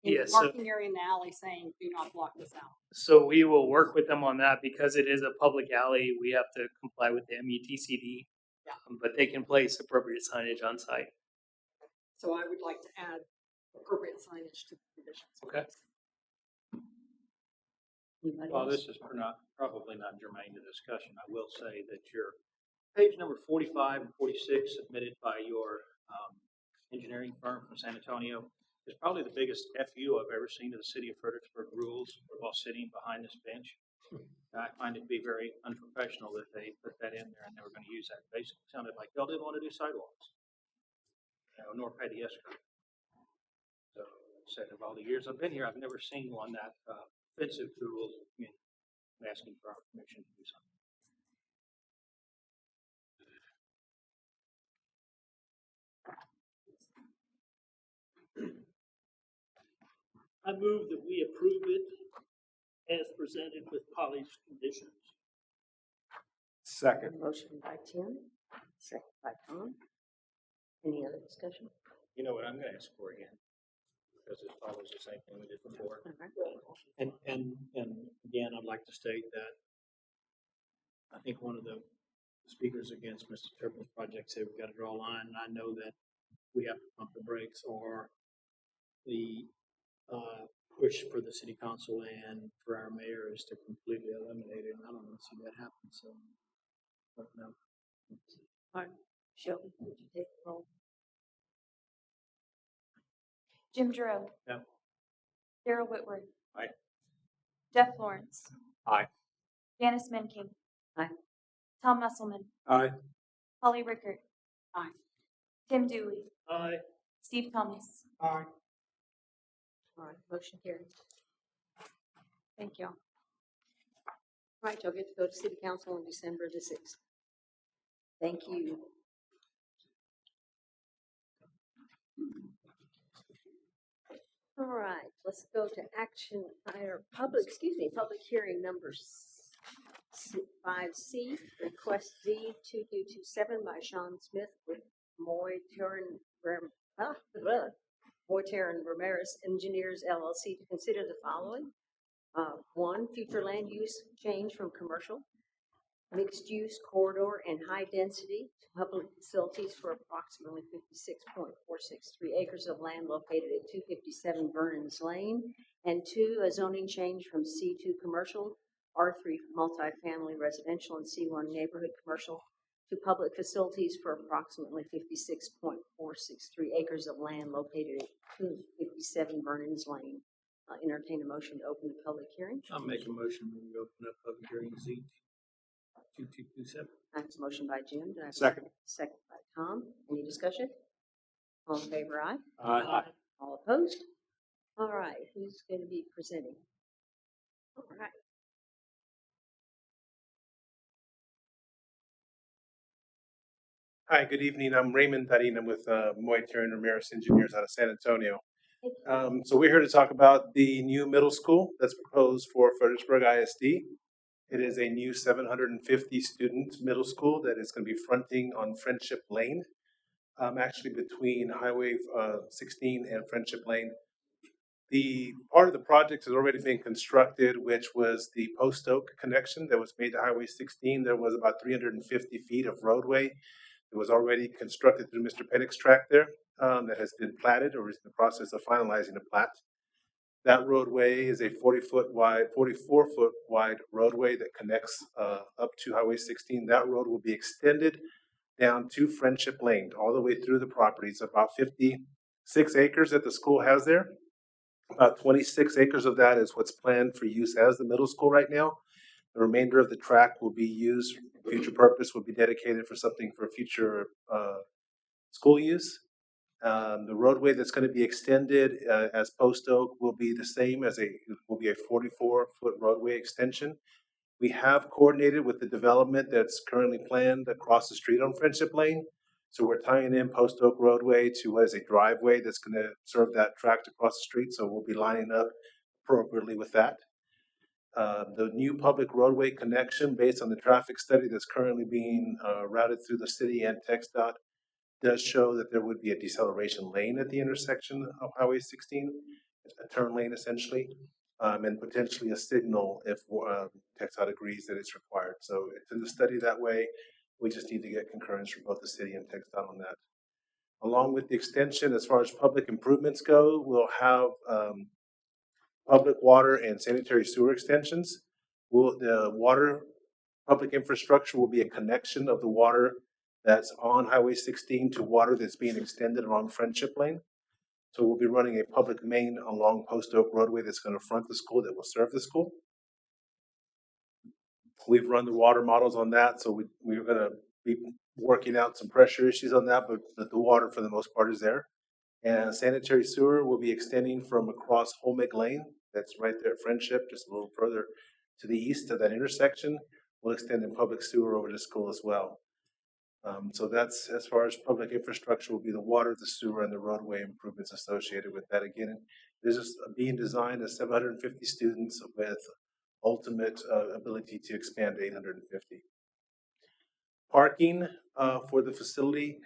in the parking area in the alley saying, do not block this alley. So we will work with them on that because it is a public alley. We have to comply with the MUTCD, but they can place appropriate signage on site. So I would like to add appropriate signage to the conditions. Okay. Well, this is probably not germane to discussion. I will say that your page number 45 and 46 submitted by your engineering firm from San Antonio is probably the biggest FU I've ever seen to the city of Fredericksburg rules while sitting behind this bench. I find it to be very unprofessional that they put that in there and they were going to use that. Basically, it sounded like y'all didn't want to do sidewalks, nor pay the escrow. So said of all the years I've been here, I've never seen one that offensive to the rules of the community. I'm asking for our permission to do something. I move that we approve it as presented with Polly's conditions. Second. Motion by Tim, second by Tom. Any other discussion? You know what I'm going to ask for again, because it follows the same thing we did before. All right. And again, I'd like to state that I think one of the speakers against Mr. Turpin's project said we've got to draw a line, and I know that we have to pump the brakes, or the push for the city council and for our mayor is to completely eliminate it, and I don't want to see that happen, so I don't know. All right. Shelby, would you take the roll? Jim Jerome. No. Daryl Whitworth. Aye. Jeff Lawrence. Aye. Janice Menking. Aye. Tom Musselman. Aye. Polly Rickard. Aye. Tim Dooley. Aye. Steve Thomas. Aye. All right, motion carries. Thank you. All right, y'all get to go to city council on December the 6th. Thank you. All right, let's go to action, or public hearing number 5C, request Z 2227 by Sean Smith with Moyter and Ramirez Engineers LLC to consider the following. One, future land use change from commercial, mixed use corridor and high density to public facilities for approximately 56.463 acres of land located at 257 Vernon's Lane. And two, a zoning change from C2 commercial, R3 multifamily residential, and C1 neighborhood commercial to public facilities for approximately 56.463 acres of land located at 257 Vernon's Lane. Entertain a motion to open the public hearing. I'll make a motion when we open up public hearing Z 2227. That's a motion by Jim. Do I have a Second. Second by Tom. Any discussion? All in favor, aye. Aye. All opposed? All right, who's going to be presenting? All right. Hi, good evening. I'm Raymond Darin. I'm with Moyter and Ramirez Engineers out of San Antonio. So we're here to talk about the new middle school that's proposed for Fredericksburg ISD. It is a new 750 student middle school that is going to be fronting on Friendship Lane, actually between Highway 16 and Friendship Lane. The part of the project has already been constructed, which was the Post Oak connection that was made to Highway 16. There was about 350 feet of roadway. It was already constructed through Mr. Pennick's tract there that has been platted or is in the process of finalizing the plat. That roadway is a 44-foot wide roadway that connects up to Highway 16. That road will be extended down to Friendship Lane, all the way through the property. It's about 56 acres that the school has there. About 26 acres of that is what's planned for use as the middle school right now. The remainder of the tract will be used, future purpose will be dedicated for something for future school use. The roadway that's going to be extended as Post Oak will be the same as will be a 44-foot roadway extension. We have coordinated with the development that's currently planned across the street on Friendship Lane. So we're tying in Post Oak roadway to what is a driveway that's going to serve that tract across the street. So we'll be lining up appropriately with that. The new public roadway connection, based on the traffic study that's currently being routed through the city and TxDOT, does show that there would be a deceleration lane at the intersection of Highway 16, a turn lane essentially, and potentially a signal if TxDOT agrees that it's required. So it's in the study that way. We just need to get concurrence from both the city and TxDOT on that. Along with the extension, as far as public improvements go, we'll have public water and sanitary sewer extensions. The water public infrastructure will be a connection of the water that's on Highway 16 to water that's being extended along Friendship Lane. So we'll be running a public main along Post Oak roadway that's going to front the school, that will serve the school. We've run the water models on that, so we're going to be working out some pressure issues on that, but the water for the most part is there. And sanitary sewer will be extending from across Holmig Lane, that's right there at Friendship, just a little further to the east of that intersection. We'll extend in public sewer over to school as well. So that's, as far as public infrastructure, will be the water, the sewer, and the roadway improvements associated with that. Again, this is being designed as 750 students with ultimate ability to expand to 850. Parking for the facility,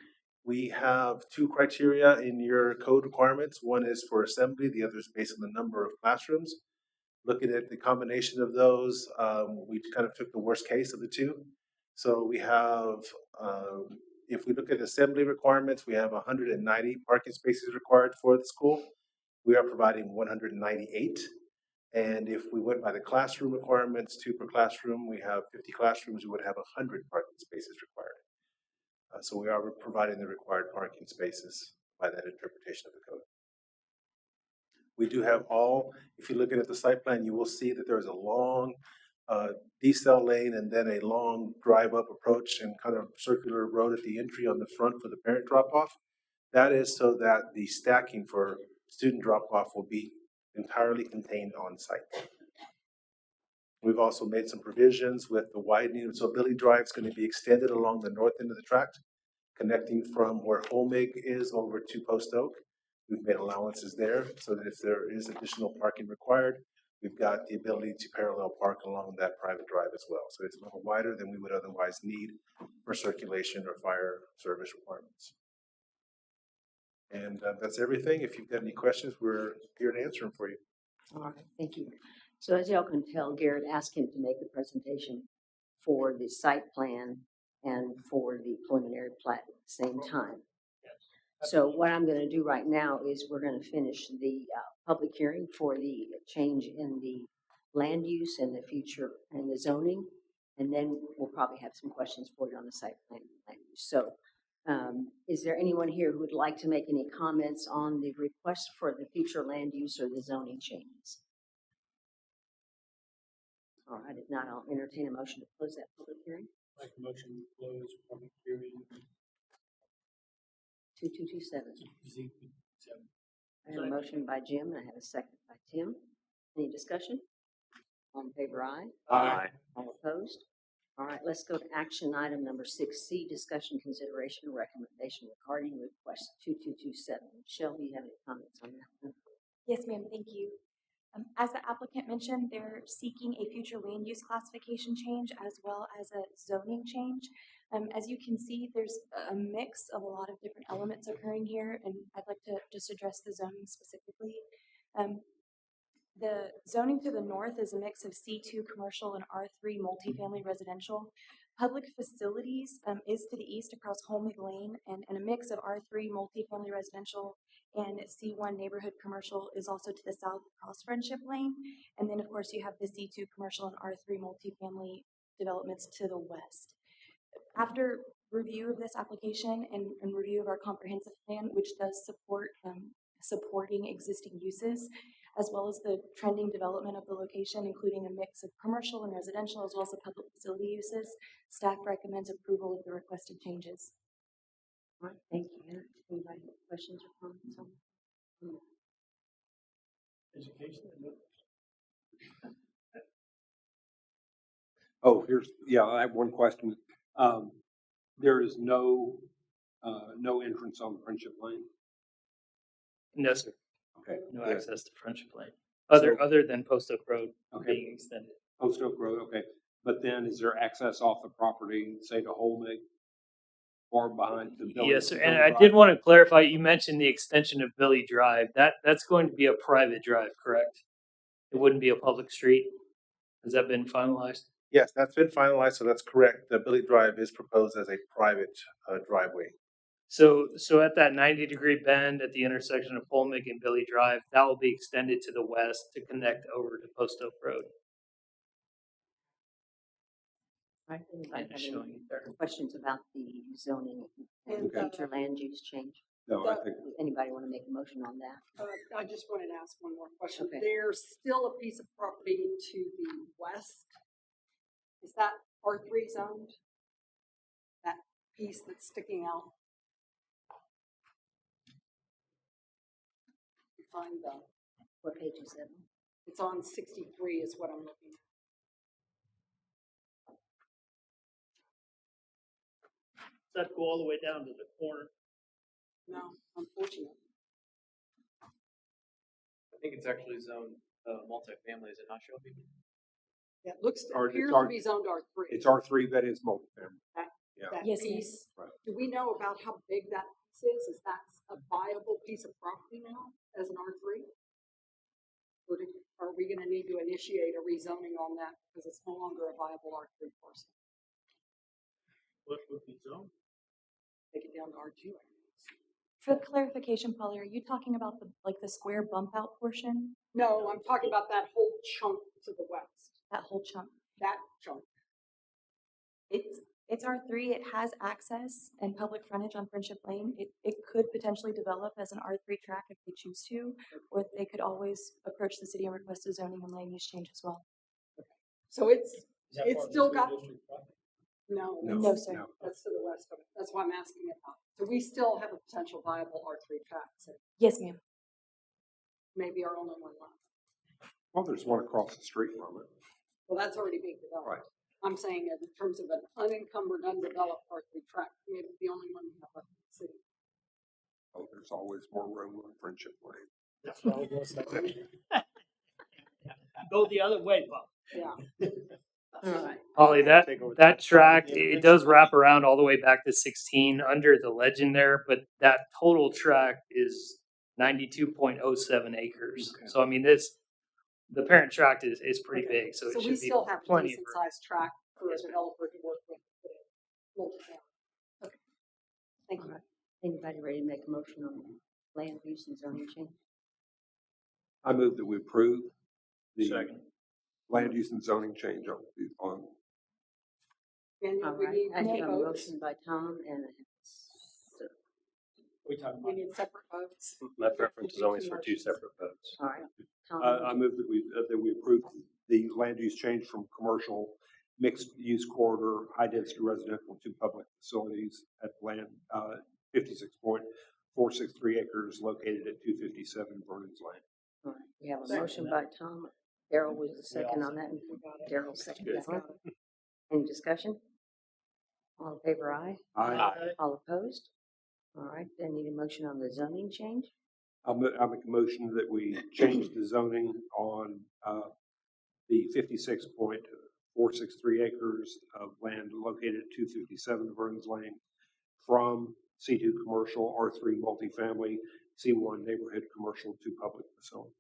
we have two criteria in your code requirements. One is for assembly, the other is based on the number of classrooms. Looking at the combination of those, we kind of took the worst case of the two. So we have, if we look at assembly requirements, we have 190 parking spaces required for the school. We are providing 198. And if we went by the classroom requirements, 2 per classroom, we have 50 classrooms, we would have 100 parking spaces required. So we are providing the required parking spaces by that interpretation of the code. We do have all, if you look at the site plan, you will see that there is a long decel lane and then a long drive-up approach and kind of circular road at the entry on the front for the parent drop-off. That is so that the stacking for student drop-off will be entirely contained on site. We've also made some provisions with the widening, so Billy Drive is going to be extended along the north end of the tract, connecting from where Holmig is over to Post Oak. We've made allowances there so that if there is additional parking required, we've got the ability to parallel park along that private drive as well. So it's a little wider than we would otherwise need for circulation or fire service requirements. And that's everything. If you've got any questions, we're here to answer them for you. All right, thank you. So as y'all can tell, Garrett asked him to make the presentation for the site plan and for the preliminary plat at the same time. So what I'm going to do right now is we're going to finish the public hearing for the change in the land use and the future and the zoning. And then we'll probably have some questions for you on the site plan and land use. So is there anyone here who would like to make any comments on the request for the future land use or the zoning changes? All right, if not, I'll entertain a motion to close that public hearing. Make a motion to close public hearing. 2227. I have a motion by Jim and I have a second by Tim. Any discussion? All in favor, aye. Aye. All opposed? All right, let's go to action item number 6C, discussion, consideration, recommendation regarding request 2227. Michelle, do you have any comments on that one? Yes, ma'am, thank you. As the applicant mentioned, they're seeking a future land use classification change as well as a zoning change. As you can see, there's a mix of a lot of different elements occurring here, and I'd like to just address the zoning specifically. The zoning to the north is a mix of C2 commercial and R3 multifamily residential. Public facilities is to the east across Holmig Lane, and a mix of R3 multifamily residential and C1 neighborhood commercial is also to the south across Friendship Lane. And then, of course, you have the C2 commercial and R3 multifamily developments to the west. After review of this application and review of our comprehensive plan, which does support supporting existing uses, as well as the trending development of the location, including a mix of commercial and residential, as well as the public facility uses, staff recommends approval of the requested changes. All right, thank you. Anybody have questions or comments on that? Education. Oh, I have one question. There is no entrance on Friendship Lane? No, sir. Okay. No good. access to Friendship Lane, So- other than Post Oak Road Okay. being extended. Post Oak Road, okay. But then is there access off the property, say to Holmig or behind the building? Yes, sir. And I did want to clarify, you mentioned the extension of Billy Drive. That's going to be a private drive, correct? It wouldn't be a public street? Has that been finalized? Yes, that's been finalized, so that's correct. The Billy Drive is proposed as a private driveway. So at that 90-degree bend at the intersection of Holmig and Billy Drive, that will be extended to the west to connect over to Post Oak Road. All right, anybody And have showing any it there. questions about the zoning and Okay. future land use change? No, I think, Anybody want to make a motion on that? I just wanted to ask one more question. Okay. There's still a piece of property to the west. Is that R3 zoned? That piece that's sticking out? find the, What page is that? it's on 63 is what I'm looking at. Does that go all the way down to the corner? No, unfortunately. I think it's actually zoned multifamily, is it not, Shelby? Yeah, it looks, Or it's appears R- to be zoned R3. It's R3, that is multifamily. Yeah. That Yes, ma'am. piece, Right. do we know about how big that piece is? Is that a viable piece of property now as an R3? Or are we gonna need to initiate a rezoning on that because it's no longer a viable R3 parcel? What would be zoned? Take it down to R2, I guess. For clarification, Polly, are you talking about the square bump out portion? No, I'm talking about that whole chunk to the west, That whole chunk? that chunk. It's R3. It has access and public frontage on Friendship Lane. It could potentially develop as an R3 track if they choose to, or they could always approach the city and request a zoning and land use change as well. So it's still got, no, No, sir. No. that's to the west of it. That's why I'm asking about. So we still have a potential viable R3 track, so Yes, ma'am. maybe our only one left. Well, there's one across the street from it. Well, that's already being developed. Right. I'm saying in terms of an unencumbered, undeveloped R3 track, maybe the only one we have left in the city. Oh, there's always more room on Friendship Lane. That's what I was gonna say. Go the other way, Bob. Yeah. All right. Holly, that track, it does wrap around all the way back to 16 under the legend there, but that total track is 92.07 acres. Okay. So I mean, the parent tract is pretty big, so it we should be still have a plenty of decent room. sized track for a developer to work with. Multifamily. Okay. Thank All you. right. Anybody ready to make a motion on land use and zoning change? I move that we approve the Second. land use and zoning change on Daniel, All we right. need I have a votes. motion by Tom and We talking We about? need separate votes. My preference is always for two separate votes. all right. Tom, I move that we approve the land use change from commercial mixed use corridor, high density residential to public facilities at land 56.463 acres located at 257 Vernon's Lane. all right. We have a motion by Tom. Daryl was the second on that. Daryl seconded that one. Any discussion? All in favor, aye. Aye. All opposed? All right, then need a motion on the zoning change. I'll make a motion that we change the zoning on the 56.463 acres of land located at 257 Vernon's Lane from C2 commercial, R3 multifamily, C1 neighborhood commercial to public facility.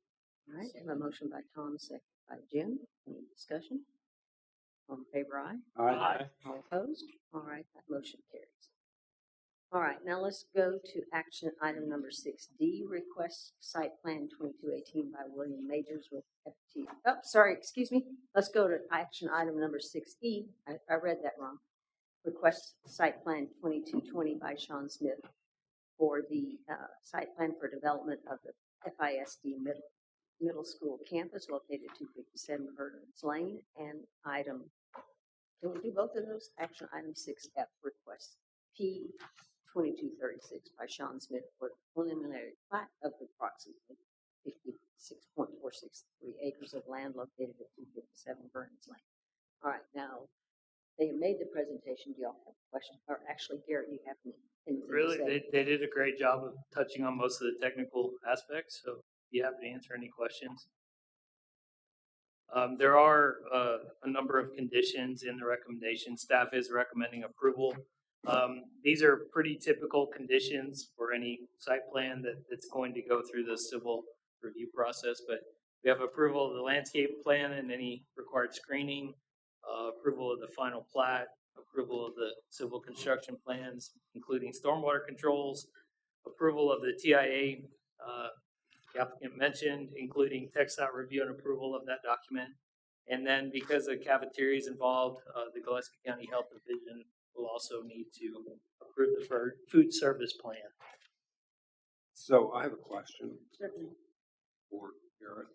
All right, I have a motion by Tom, second by Jim. Any discussion? All in favor, aye. Aye. All opposed? All right, that motion carries. All right, now let's go to action item number 6D, request site plan 2218 by William Majors with FT. Oh, sorry, excuse me. Let's go to action item number 6E. I read that wrong. Request site plan 2220 by Sean Smith for the site plan for development of the FISD middle school campus located at 257 Vernon's Lane, and item, can we do both of those? Action item 6F, request P 2236 by Sean Smith for preliminary plat of approximately 56.463 acres of land located at 257 Vernon's Lane. All right, now they made the presentation. Do y'all have a question? Or actually, Garrett, you have anything to Really, say? they did a great job of touching on most of the technical aspects, so be happy to answer any questions. There are a number of conditions in the recommendation. Staff is recommending approval. These are pretty typical conditions for any site plan that's going to go through the civil review process, but we have approval of the landscape plan and any required screening, approval of the final plat, approval of the civil construction plans, including stormwater controls, approval of the TIA the applicant mentioned, including TxDOT review and approval of that document. And then because the cafeteria is involved, the Gillespie County Health Division will also need to approve the food service plan. So I have a question Certainly. for Garrett.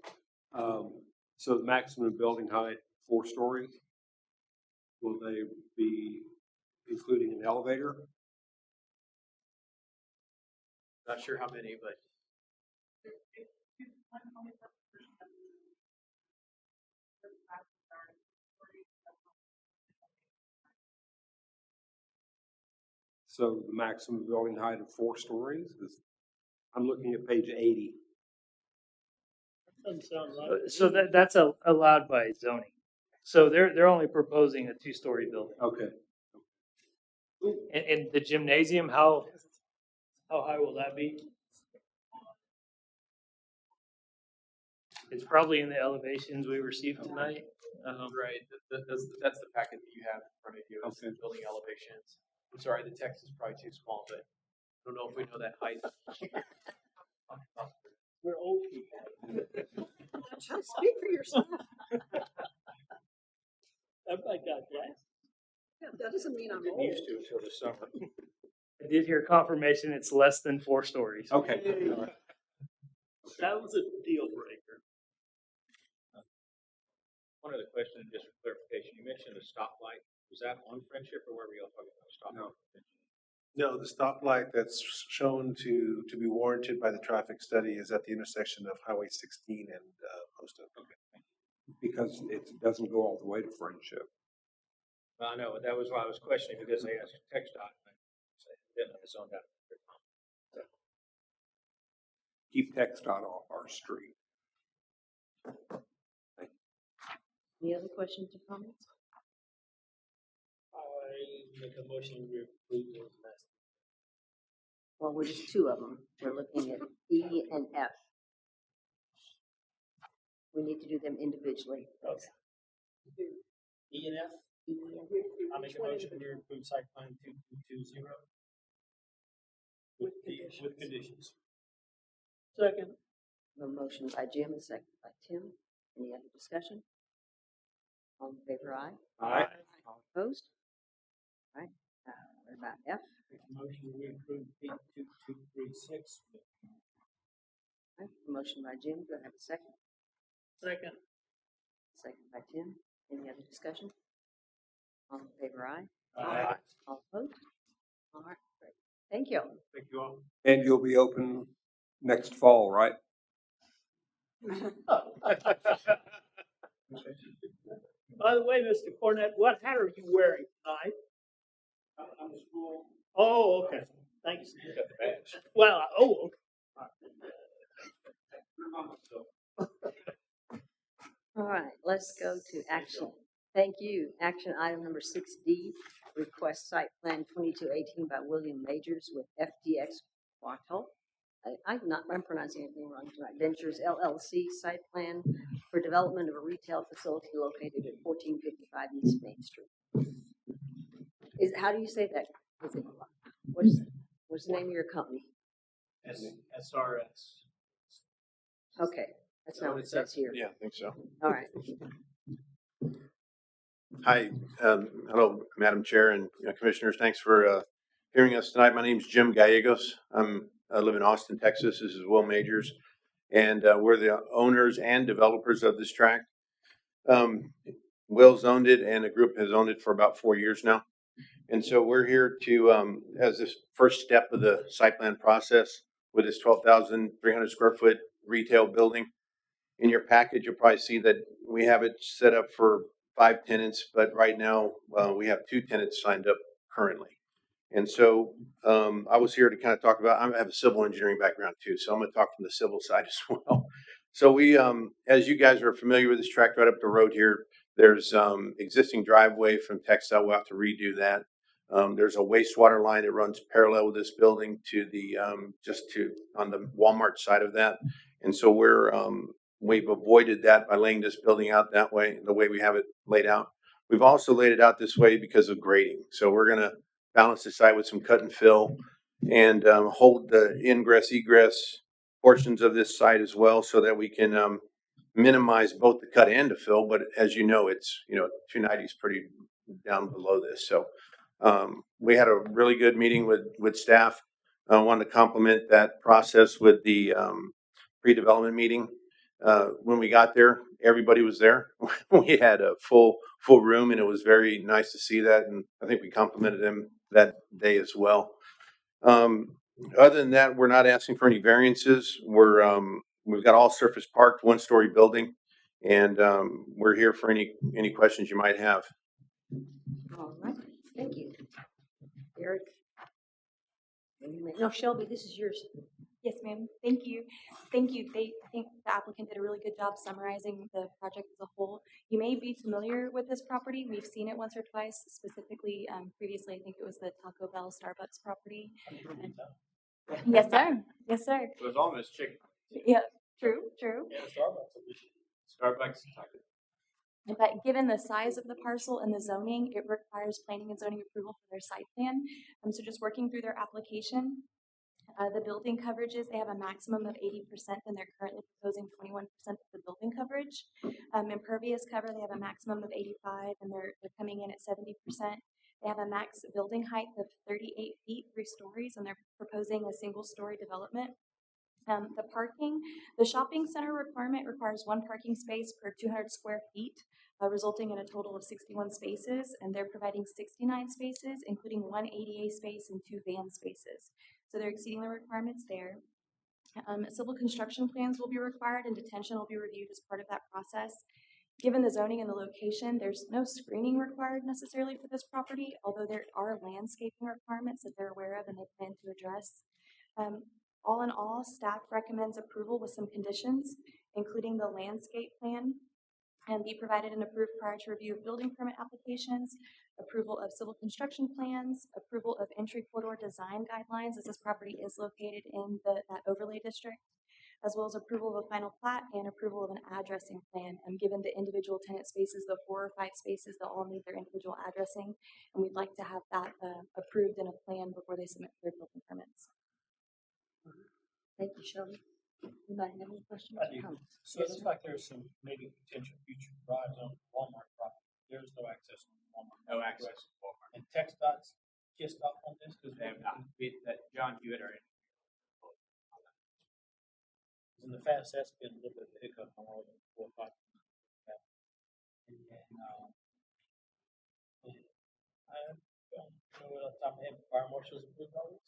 So the maximum building height, 4 stories. Will they be including an elevator? Not sure how many, but So the maximum building height of 4 stories is, I'm looking at page 80. Doesn't sound right. So that's allowed by zoning. So they're only proposing a 2-story building. Okay. And the gymnasium, how high will that be? It's probably in the elevations we received tonight. Right, that's the packet that you have in front of you, is the building elevations. I'm sorry, the text is probably too small, but I don't know if we know that height. We're old people. Speak for yourself. Everybody got glasses. Yeah, that doesn't mean I'm Didn't old. used to until this summer. I did hear confirmation it's less than 4 stories. Okay. That was a deal breaker. One other question, just for clarification, you mentioned a stoplight. Was that on Friendship or where were y'all talking about a stoplight? No, the stoplight that's shown to be warranted by the traffic study is at the intersection of Highway 16 and Post Oak. Okay. Because it doesn't go all the way to Friendship. Well, I know, that was why I was questioning, because they asked TxDOT, and I didn't have it zoned out. Keep TxDOT off our street. Any other questions or comments? I make a motion to approve those last. Well, we're just 2 of them. We're looking at E and F. We need to do them individually. Okay. E and F? E and F. I make a motion to approve site plan 2220 with conditions. Second. A motion by Jim, a second by Tim. Any other discussion? All in favor, aye. Aye. All opposed? All right. What about F? Make a motion to approve P2236. All right. Motion by Jim. Do I have a second? Second. Second by Tim. Any other discussion? All in favor, aye. Aye. All opposed? All right. Great. Thank you. Thank you all. And you'll be open next fall, right? By the way, Mr. Cornett, what hat are you wearing tonight? I'm a school. Oh, okay. Thanks. You got the badge. Well, oh, okay. All right, let's go to action. Thank you. Action item number 6D, request site plan 2218 by William Majors with FDX Quattro. I'm pronouncing anything wrong tonight. Ventures LLC site plan for development of a retail facility located at 1455 East Main Street. How do you say that? What's the name of your company? SRS. Okay, that's not what it says here. Yeah, I think so. All right. Hi, hello, Madam Chair and Commissioners. Thanks for hearing us tonight. My name is Jim Gallegos. I live in Austin, Texas. This is Will Majors, and we're the owners and developers of this tract. Will's owned it, and a group has owned it for about 4 years now. And so we're here to, as this first step of the site plan process with this 12,300 square foot retail building. In your package, you'll probably see that we have it set up for 5 tenants, but right now we have 2 tenants signed up currently. And so I was here to kind of talk about, I have a civil engineering background too, so I'm going to talk from the civil side as well. So we, as you guys are familiar with this tract right up the road here, there's existing driveway from Textile. We'll have to redo that. There's a wastewater line that runs parallel with this building to the, on the Walmart side of that. And so we've avoided that by laying this building out that way, the way we have it laid out. We've also laid it out this way because of grading. So we're going to balance the site with some cut and fill and hold the ingress egress portions of this site as well so that we can minimize both the cut and the fill. But as you know, it's, 290 is pretty down below this. So we had a really good meeting with staff. I wanted to compliment that process with the pre-development meeting. When we got there, everybody was there. We had a full room, and it was very nice to see that. And I think we complimented them that day as well. Other than that, we're not asking for any variances. We're We've got all surface parked, one-story building, and we're here for any questions you might have. All right, thank you. Eric? No, Shelby, this is yours. Yes, ma'am. Thank you. Thank you. I think the applicant did a really good job summarizing the project as a whole. You may be familiar with this property. We've seen it once or twice, specifically previously, I think it was the Taco Bell Starbucks property. And- yes, sir. Yes, sir. It was almost chicken. Yeah, true, true. Yeah, Starbucks. But given the size of the parcel and the zoning, it requires planning and zoning approval for their site plan. So just working through their application. The building coverages, they have a maximum of 80%, and they're currently proposing 21% of the building coverage. Impervious cover, they have a maximum of 85, and they're coming in at 70%. They have a max building height of 38 feet, 3 stories, and they're proposing a single-story development. The parking, the shopping center requirement requires 1 parking space per 200 square feet, resulting in a total of 61 spaces, and they're providing 69 spaces, including 1 ADA space and 2 van spaces. So they're exceeding the requirements there. Civil construction plans will be required, and detention will be reviewed as part of that process. Given the zoning and the location, there's no screening required necessarily for this property, although there are landscaping requirements that they're aware of and they plan to address. All in all, staff recommends approval with some conditions, including the landscape plan, and be provided and approved prior to review of building permit applications, approval of civil construction plans, approval of entry corridor design guidelines, as this property is located in that overlay district, as well as approval of a final plat and approval of an addressing plan. Given the individual tenant spaces, the 4 or 5 spaces, they'll all need their individual addressing, and we'd like to have that approved in a plan before they submit their building permits. Thank you, Shelby. Anybody have any questions or comments? So it looks like there's some maybe potential future drives on Walmart property. There's no access to Walmart. No access to Walmart. And TxDOT's just up on this because they have not. That John Hewitt are in. In the past, that's been a little bit of a hiccup on all the 4 or 5. And I don't know off the top of my head, fire marshals approved all this.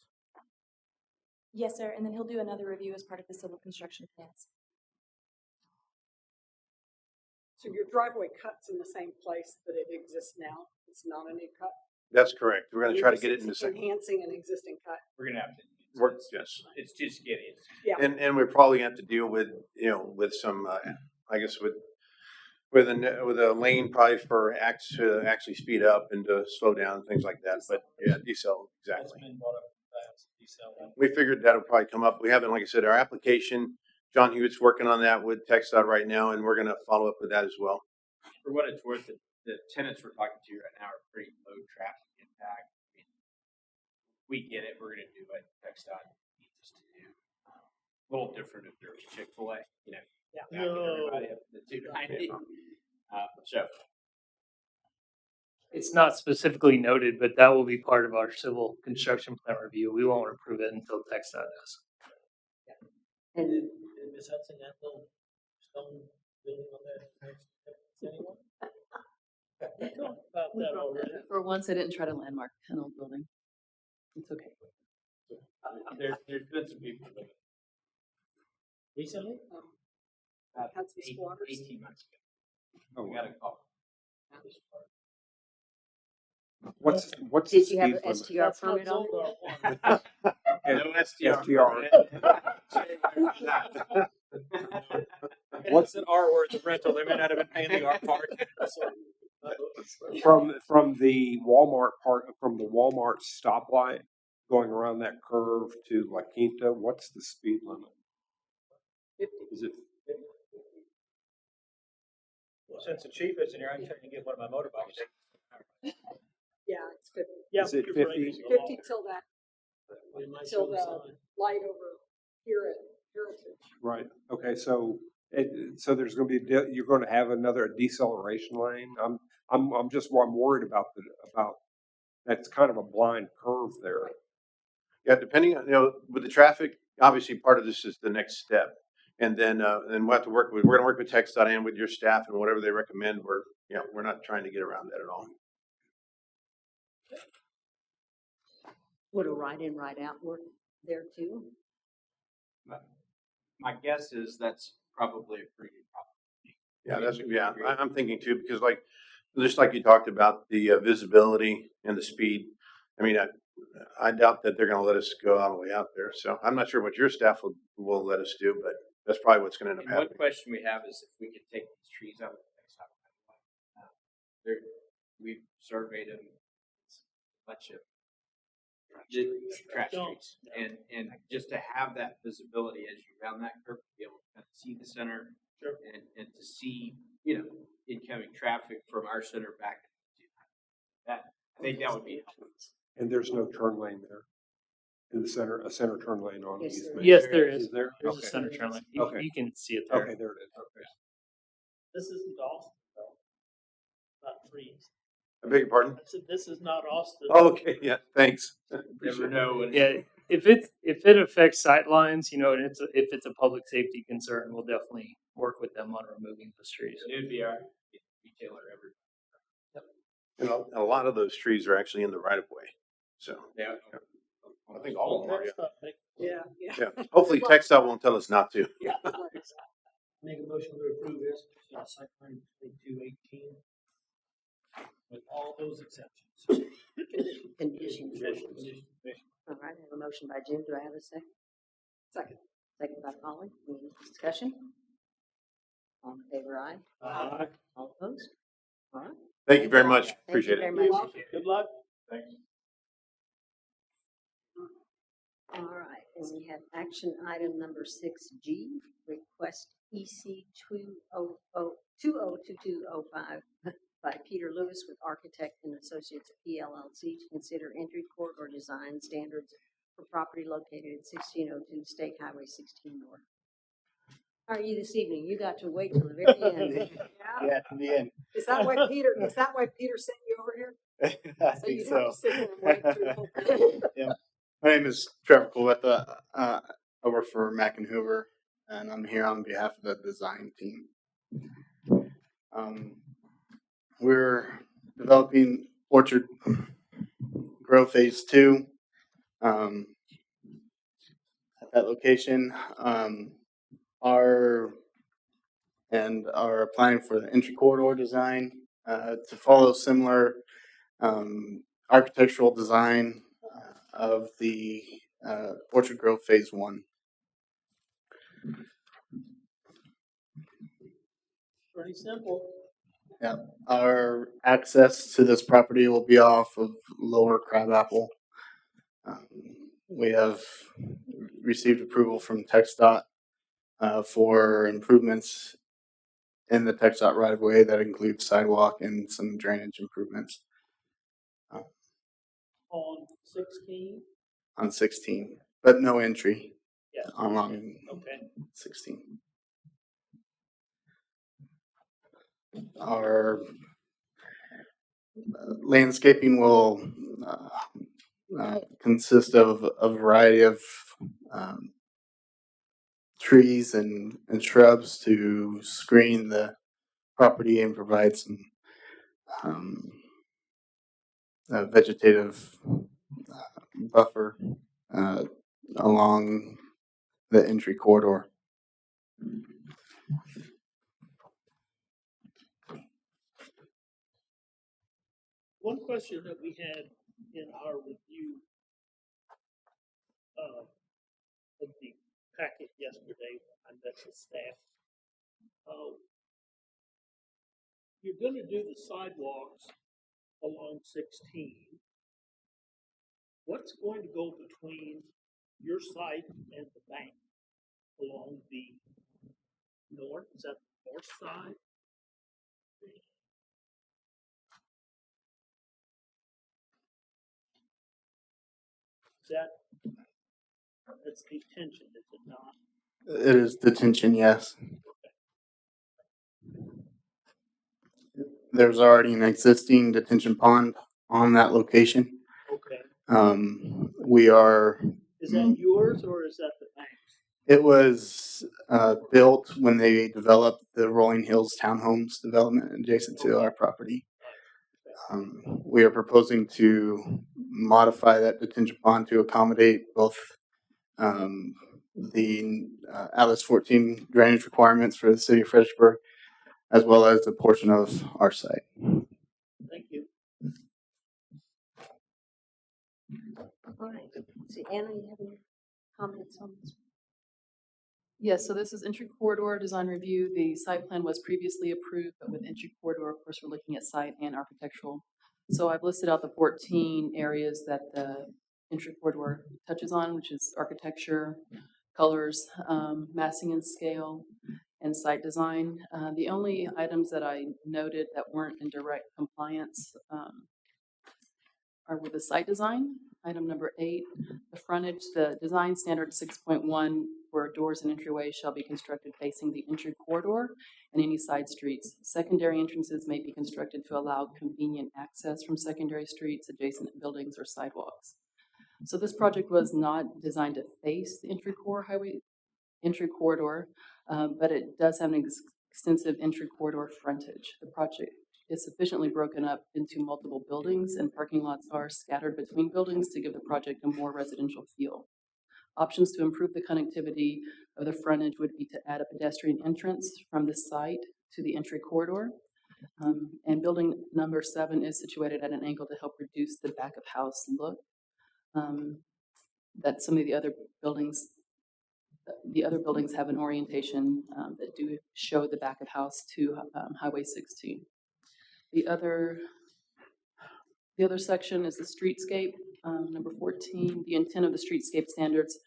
Yes, sir, and then he'll do another review as part of the civil construction plans. So your driveway cuts in the same place that it exists now? It's not a new cut? That's correct. We're going to try to You're get it in the just same. enhancing an existing cut. We're gonna have to Work, yes. It's just getting. Yeah. And we're probably going to have to deal with, with some, I guess with a lane probably for acts to actually speed up and to slow down and things like that. But yeah, decel, exactly. We figured that'll probably come up. We haven't, like I said, our application, John Hewitt's working on that with TxDOT right now, and we're going to follow up with that as well. For what it's worth, the tenants we're talking to right now are pretty low traffic impact. I mean, we get it. We're going to do what TxDOT needs us to do. A little different if there's Chick-fil-A, Yeah. Everybody up to the 290. So. It's not specifically noted, but that will be part of our civil construction plan review. We won't approve it until TxDOT does. And Ms. Hudson, that little stone building on that, anyone? We talked about that already. For once, I didn't try to landmark an old building. It's okay. There's been some people living. Recently? Had some squatters. 18 months ago. Oh, We got a call. What's did the you have speed an STR permit on it? No STR. What's an R word, the rental? They may not have been paying the R part. from the Walmart from the Walmart stoplight going around that curve to La Quinta? What's the speed limit? 50. Is it? Well, since the chief isn't here, I'm trying to get one of my motorbikes. Yeah, it's 50. Yeah, Is it you're right. 50? 50 till the light over here at Heritage. Right. Okay. So there's going to be you're going to have another deceleration lane. I'm worried about that's kind of a blind curve there. Yeah, depending on, with the traffic, obviously part of this is the next step. And then we'll have to we're going to work with TxDOT and with your staff and whatever they recommend. We're not trying to get around that at all. Would a ride in, ride out work there too? my guess is that's probably a pretty good problem. Yeah, I'm thinking too, because just like you talked about the visibility and the speed. I mean, I doubt that they're going to let us go all the way out there. So I'm not sure what your staff will let us do, but that's probably what's going to end up And one happening. question we have is if we could take these trees out of the next time. We've surveyed them, it's a bunch of trash trees, and just to have that visibility as you round that curve, to be able to kind of see the center, and to see, incoming traffic from our center back. That I think that would be helpful. And there's no turn lane there in the center, a center turn lane on Yes, East there Main. Yes, there is. Is there? There's Okay. a center turn lane. Okay. You can see it there. Okay, there it is. Okay. This isn't Austin, though. Not trees. I beg your pardon? I said, this is not Austin. Oh, okay, yeah, thanks. Never know. Yeah, if it affects sight lines, and if it's a public safety concern, we'll definitely work with them on removing those trees. It would be our retailer every. And a lot of those trees are actually in the right of way. So Yeah. I think all of them are. Yeah. Yeah. Hopefully, Textile won't tell us not to. Yeah. Make a motion to approve this, site plan 2218, with all those exceptions. Conditions. Conditions. All right, I have a motion by Jim. Do I have a second? Second. Second by Polly. Any discussion? All in favor, aye. Aye. All opposed? All right. Thank you very much. Thank Appreciate you it. very much. Good luck. Thanks. All right, and we have action item number 6G, request EC 202205 by Peter Lewis with Architect and Associates PLLC to consider entry corridor design standards for property located at 1602 State Highway 16 North. How are you this evening? You got to wait till the very end. Yeah, to the end. Is that why Peter sent you over here? I So think you so. have to sit here and wait through the whole thing. Yeah. My name is Trevor Coletta. I work for Mack and Hoover, and I'm here on behalf of the design team. We're developing Orchard Grove Phase 2 at that location. Are applying for the entry corridor design to follow similar architectural design of the Orchard Grove Phase 1. Pretty simple. Yeah, our access to this property will be off of Lower Crabapple. We have received approval from TxDOT for improvements in the TxDOT right of way that includes sidewalk and some drainage improvements. On 16? On 16, but no entry. Yeah. Along Okay. 16. Our landscaping will consist of a variety of trees and shrubs to screen the property and provide some vegetative buffer along the entry corridor. One question that we had in our review of the packet yesterday, I met with staff. You're going to do the sidewalks along 16. What's going to go between your site and the bank along the north? Is that the north side? That's detention, is it not? It is detention, yes. There's already an existing detention pond on that location. Okay. We are. Is that yours or is that the bank's? It was built when they developed the Rolling Hills townhomes development adjacent to our property. We are proposing to modify that detention pond to accommodate both the Atlas 14 drainage requirements for the city of Fredericksburg, as well as a portion of our site. Thank you. All right. See, Anna, you have any comments on this? Yes, so this is entry corridor design review. The site plan was previously approved, but with entry corridor, of course, we're looking at site and architectural. So I've listed out the 14 areas that the entry corridor touches on, which is architecture, colors, massing and scale, and site design. The only items that I noted that weren't in direct compliance are with the site design. Item number 8, the frontage, the design standard 6.1, where doors and entryways shall be constructed facing the entry corridor and any side streets. Secondary entrances may be constructed to allow convenient access from secondary streets, adjacent buildings, or sidewalks. So this project was not designed to face the entry corridor, but it does have an extensive entry corridor frontage. The project is sufficiently broken up into multiple buildings, and parking lots are scattered between buildings to give the project a more residential feel. Options to improve the connectivity of the frontage would be to add a pedestrian entrance from the site to the entry corridor. And building number 7 is situated at an angle to help reduce the back of house look. That some of the other buildings have an orientation that do show the back of house to Highway 16. The other section is the streetscape, number 14. The intent of the streetscape standards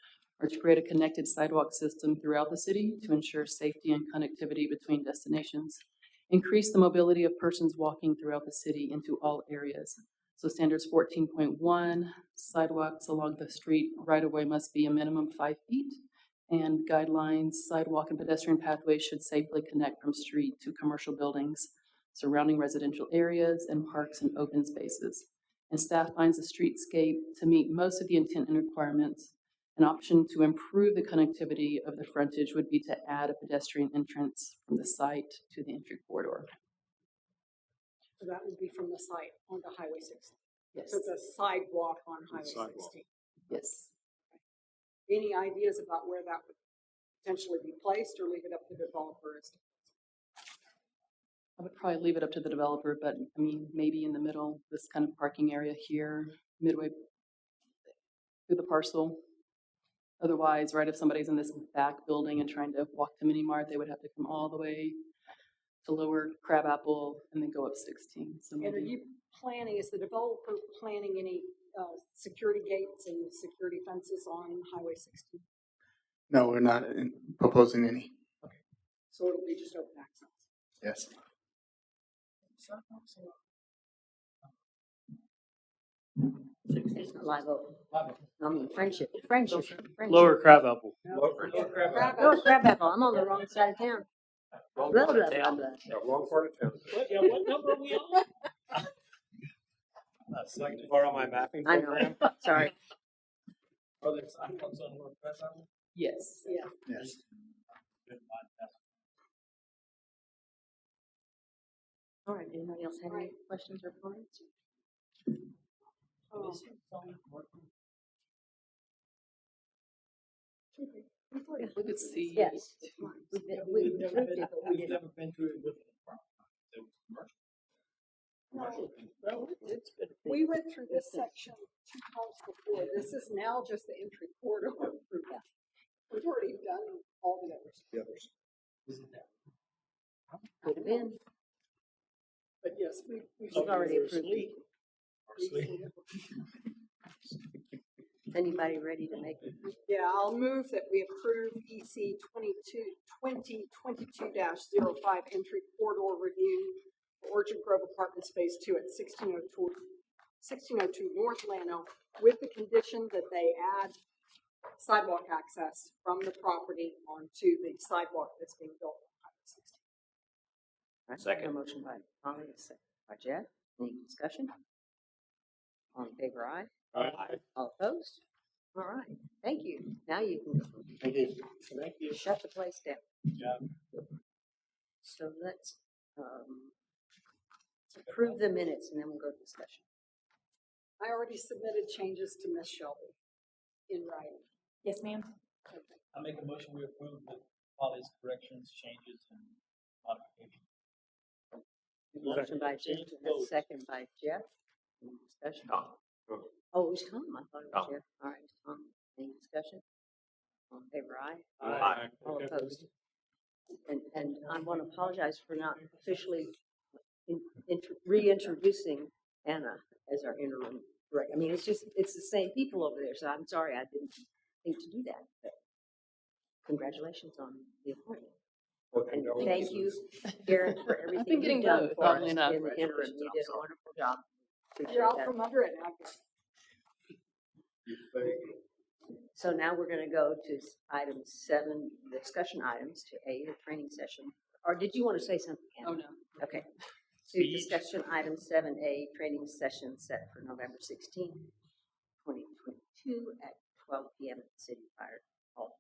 are to create a connected sidewalk system throughout the city to ensure safety and connectivity between destinations, increase the mobility of persons walking throughout the city into all areas. So standards 14.1, sidewalks along the street right-of-way must be a minimum 5 feet, and guidelines, sidewalk and pedestrian pathways should safely connect from street to commercial buildings, surrounding residential areas, and parks and open spaces. And staff finds the streetscape to meet most of the intent and requirements. An option to improve the connectivity of the frontage would be to add a pedestrian entrance from the site to the entry corridor. So that would be from the site onto Highway 16. Yes. So it's a sidewalk on Highway 16. Yes. Any ideas about where that would potentially be placed, or leave it up to the developers? I would probably leave it up to the developer, but I mean, maybe in the middle, this kind of parking area here, midway through the parcel. Otherwise, right, if somebody's in this back building and trying to walk to Mini Mart, they would have to come all the way to Lower Crabapple and then go up 16. So maybe. And are you planning, is the developer planning any security gates and security fences on Highway 16? No, we're not proposing any. Okay. So it'll be just open access? Yes. It's not Live Oak. I mean, Friendship. Lower Crabapple. Lower Crabapple. Lower Crabapple. I'm on the wrong side of town. Blah, blah, blah, blah. Wrong part of town. What number are we on? So I can borrow my mapping I program. know. Sorry. Are there sidewalks on Lower Crabapple? Yes. Yeah. Yes. All right. Anybody else have any questions or comments? We could see. Yes. We approved it, but we We've didn't. never been through it with We went through this section 2 times before. This is now just the entry corridor. We've already done all the others. Could have been. But yes, we've already approved it. Anybody ready to make it? Yeah, I'll move that we approve EC 2022-05 entry corridor review for Orchard Grove Apartment Space 2 at 1602 North Llano, with the condition that they add sidewalk access from the property onto the sidewalk that's being built on Highway 16. Right. Second. A motion by Tommy, a second by Jeff. Any discussion? All in favor, aye. Aye. All opposed? All right. Thank you. Now you can go. Thank you. Thank you. Shut the place down. Yeah. So let's approve the minutes and then we'll go to discussion. I already submitted changes to Ms. Shelby in writing. Yes, ma'am. I make a motion, we approve with all these corrections, changes, and modifications. Motion by Jim, and a second by Jeff. Any discussion? Oh, it was Tom. I thought it was Jeff. All right, Tom. Any discussion? All in favor, aye? Aye. All opposed? And I want to apologize for not officially reintroducing Anna as our interim director. I mean, it's the same people over there, so I'm sorry I didn't think to do that. But congratulations on the appointment. And thank you, Karen, for everything I've been getting you've done both, for oddly us enough. in the interim. You did a wonderful job. Appreciate You're out that. from under it now. So now we're going to go to item 7, discussion items, to A, the training session. Or did you want to say something, Anna? Oh, no. Okay. To discussion item 7A, training session set for November 16, 2022 at 12 p.m. at the City Fire Hall.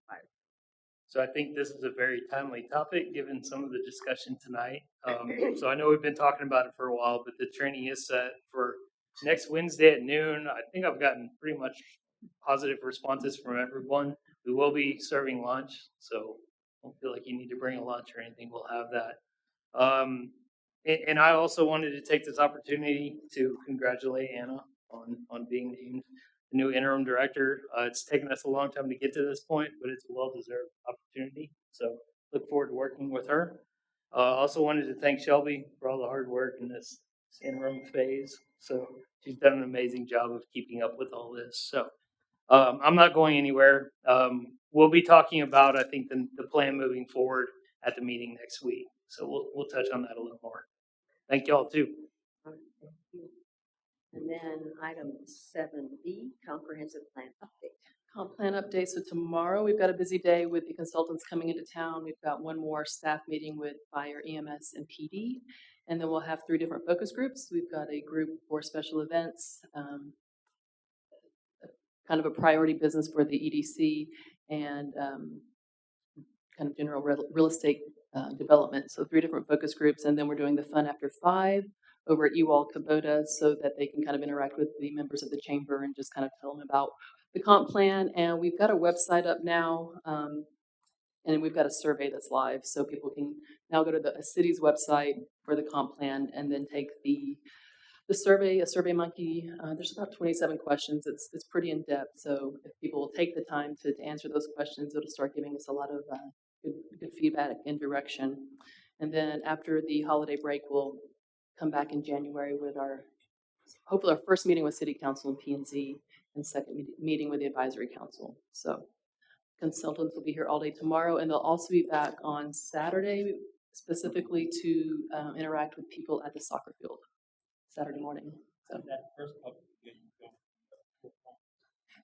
So I think this is a very timely topic, given some of the discussion tonight. So I know we've been talking about it for a while, but the training is set for next Wednesday at noon. I think I've gotten pretty much positive responses from everyone. We will be serving lunch, so don't feel like you need to bring a lunch or anything. We'll have that. And I also wanted to take this opportunity to congratulate Anna on being named the new interim director. It's taken us a long time to get to this point, but it's a well-deserved opportunity. So look forward to working with her. Also wanted to thank Shelby for all the hard work in this interim phase. So she's done an amazing job of keeping up with all this. So I'm not going anywhere. We'll be talking about, I think, the plan moving forward at the meeting next week. So we'll touch on that a little more. Thank y'all too. Thank you. And then item 7B, comprehensive plan update. Comp plan update. So tomorrow we've got a busy day with the consultants coming into town. We've got one more staff meeting with fire, EMS, and PD. And then we'll have 3 different focus groups. We've got a group for special events, kind of a priority business for the EDC, and kind of general real estate development. So 3 different focus groups. And then we're doing the Fun After 5 over at Ewald Kubota so that they can kind of interact with the members of the chamber and just kind of tell them about the comp plan. And we've got a website up now, and we've got a survey that's live. So people can now go to the city's website for the comp plan and then take the survey, a Survey Monkey. There's about 27 questions. It's pretty in depth. So if people will take the time to answer those questions, it'll start giving us a lot of good feedback and direction. And then after the holiday break, we'll come back in January with hopefully our first meeting with City Council and P&Z, and second meeting with the Advisory Council. So consultants will be here all day tomorrow, and they'll also be back on Saturday, specifically to interact with people at the soccer field Saturday morning. So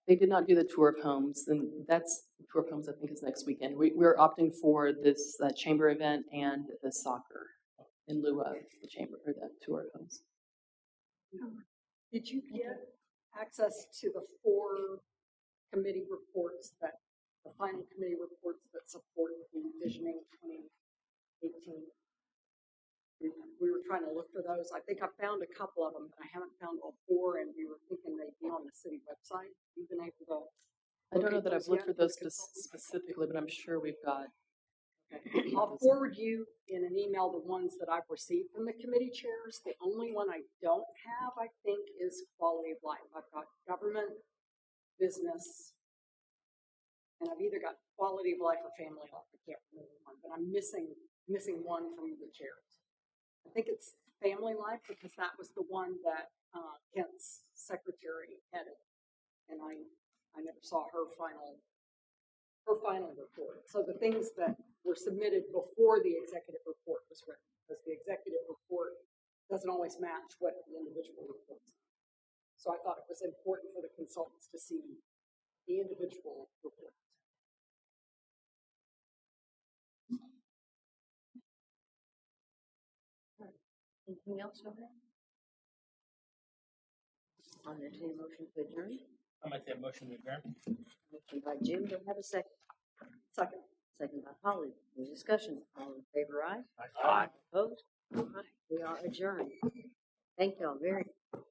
they did not do the tour of homes, and that's the tour of homes. I think is next weekend. We're opting for this chamber event and the soccer in lieu of the chamber or the tour of homes. Did you get access to the 4 committee reports the final committee reports that support the Visioning 2018? We were trying to look for those. I think I found a couple of them, but I haven't found all 4, and we were thinking they'd be on the city website. You've been able to. I don't know that I've looked for those specifically, but I'm sure we've got. I'll forward you in an email the ones that I've received from the committee chairs. The only one I don't have, I think, is quality of life. I've got government, business, and I've either got quality of life or family life. I can't remember one, but I'm missing one from the chairs. I think it's family life because that was the one that Kent's secretary headed, and I never saw her final report. So the things that were submitted before the executive report was written, because the executive report doesn't always match what the individual reports are. So I thought it was important for the consultants to see the individual reports. Anything else over there? I'll entertain a motion to adjourn. I'll make that motion to adjourn. Motion by Jim, do I have a second? Second. Second by Polly. Any discussion? All in favor, aye? Aye. Opposed? All right, we are adjourned. Thank you all very much.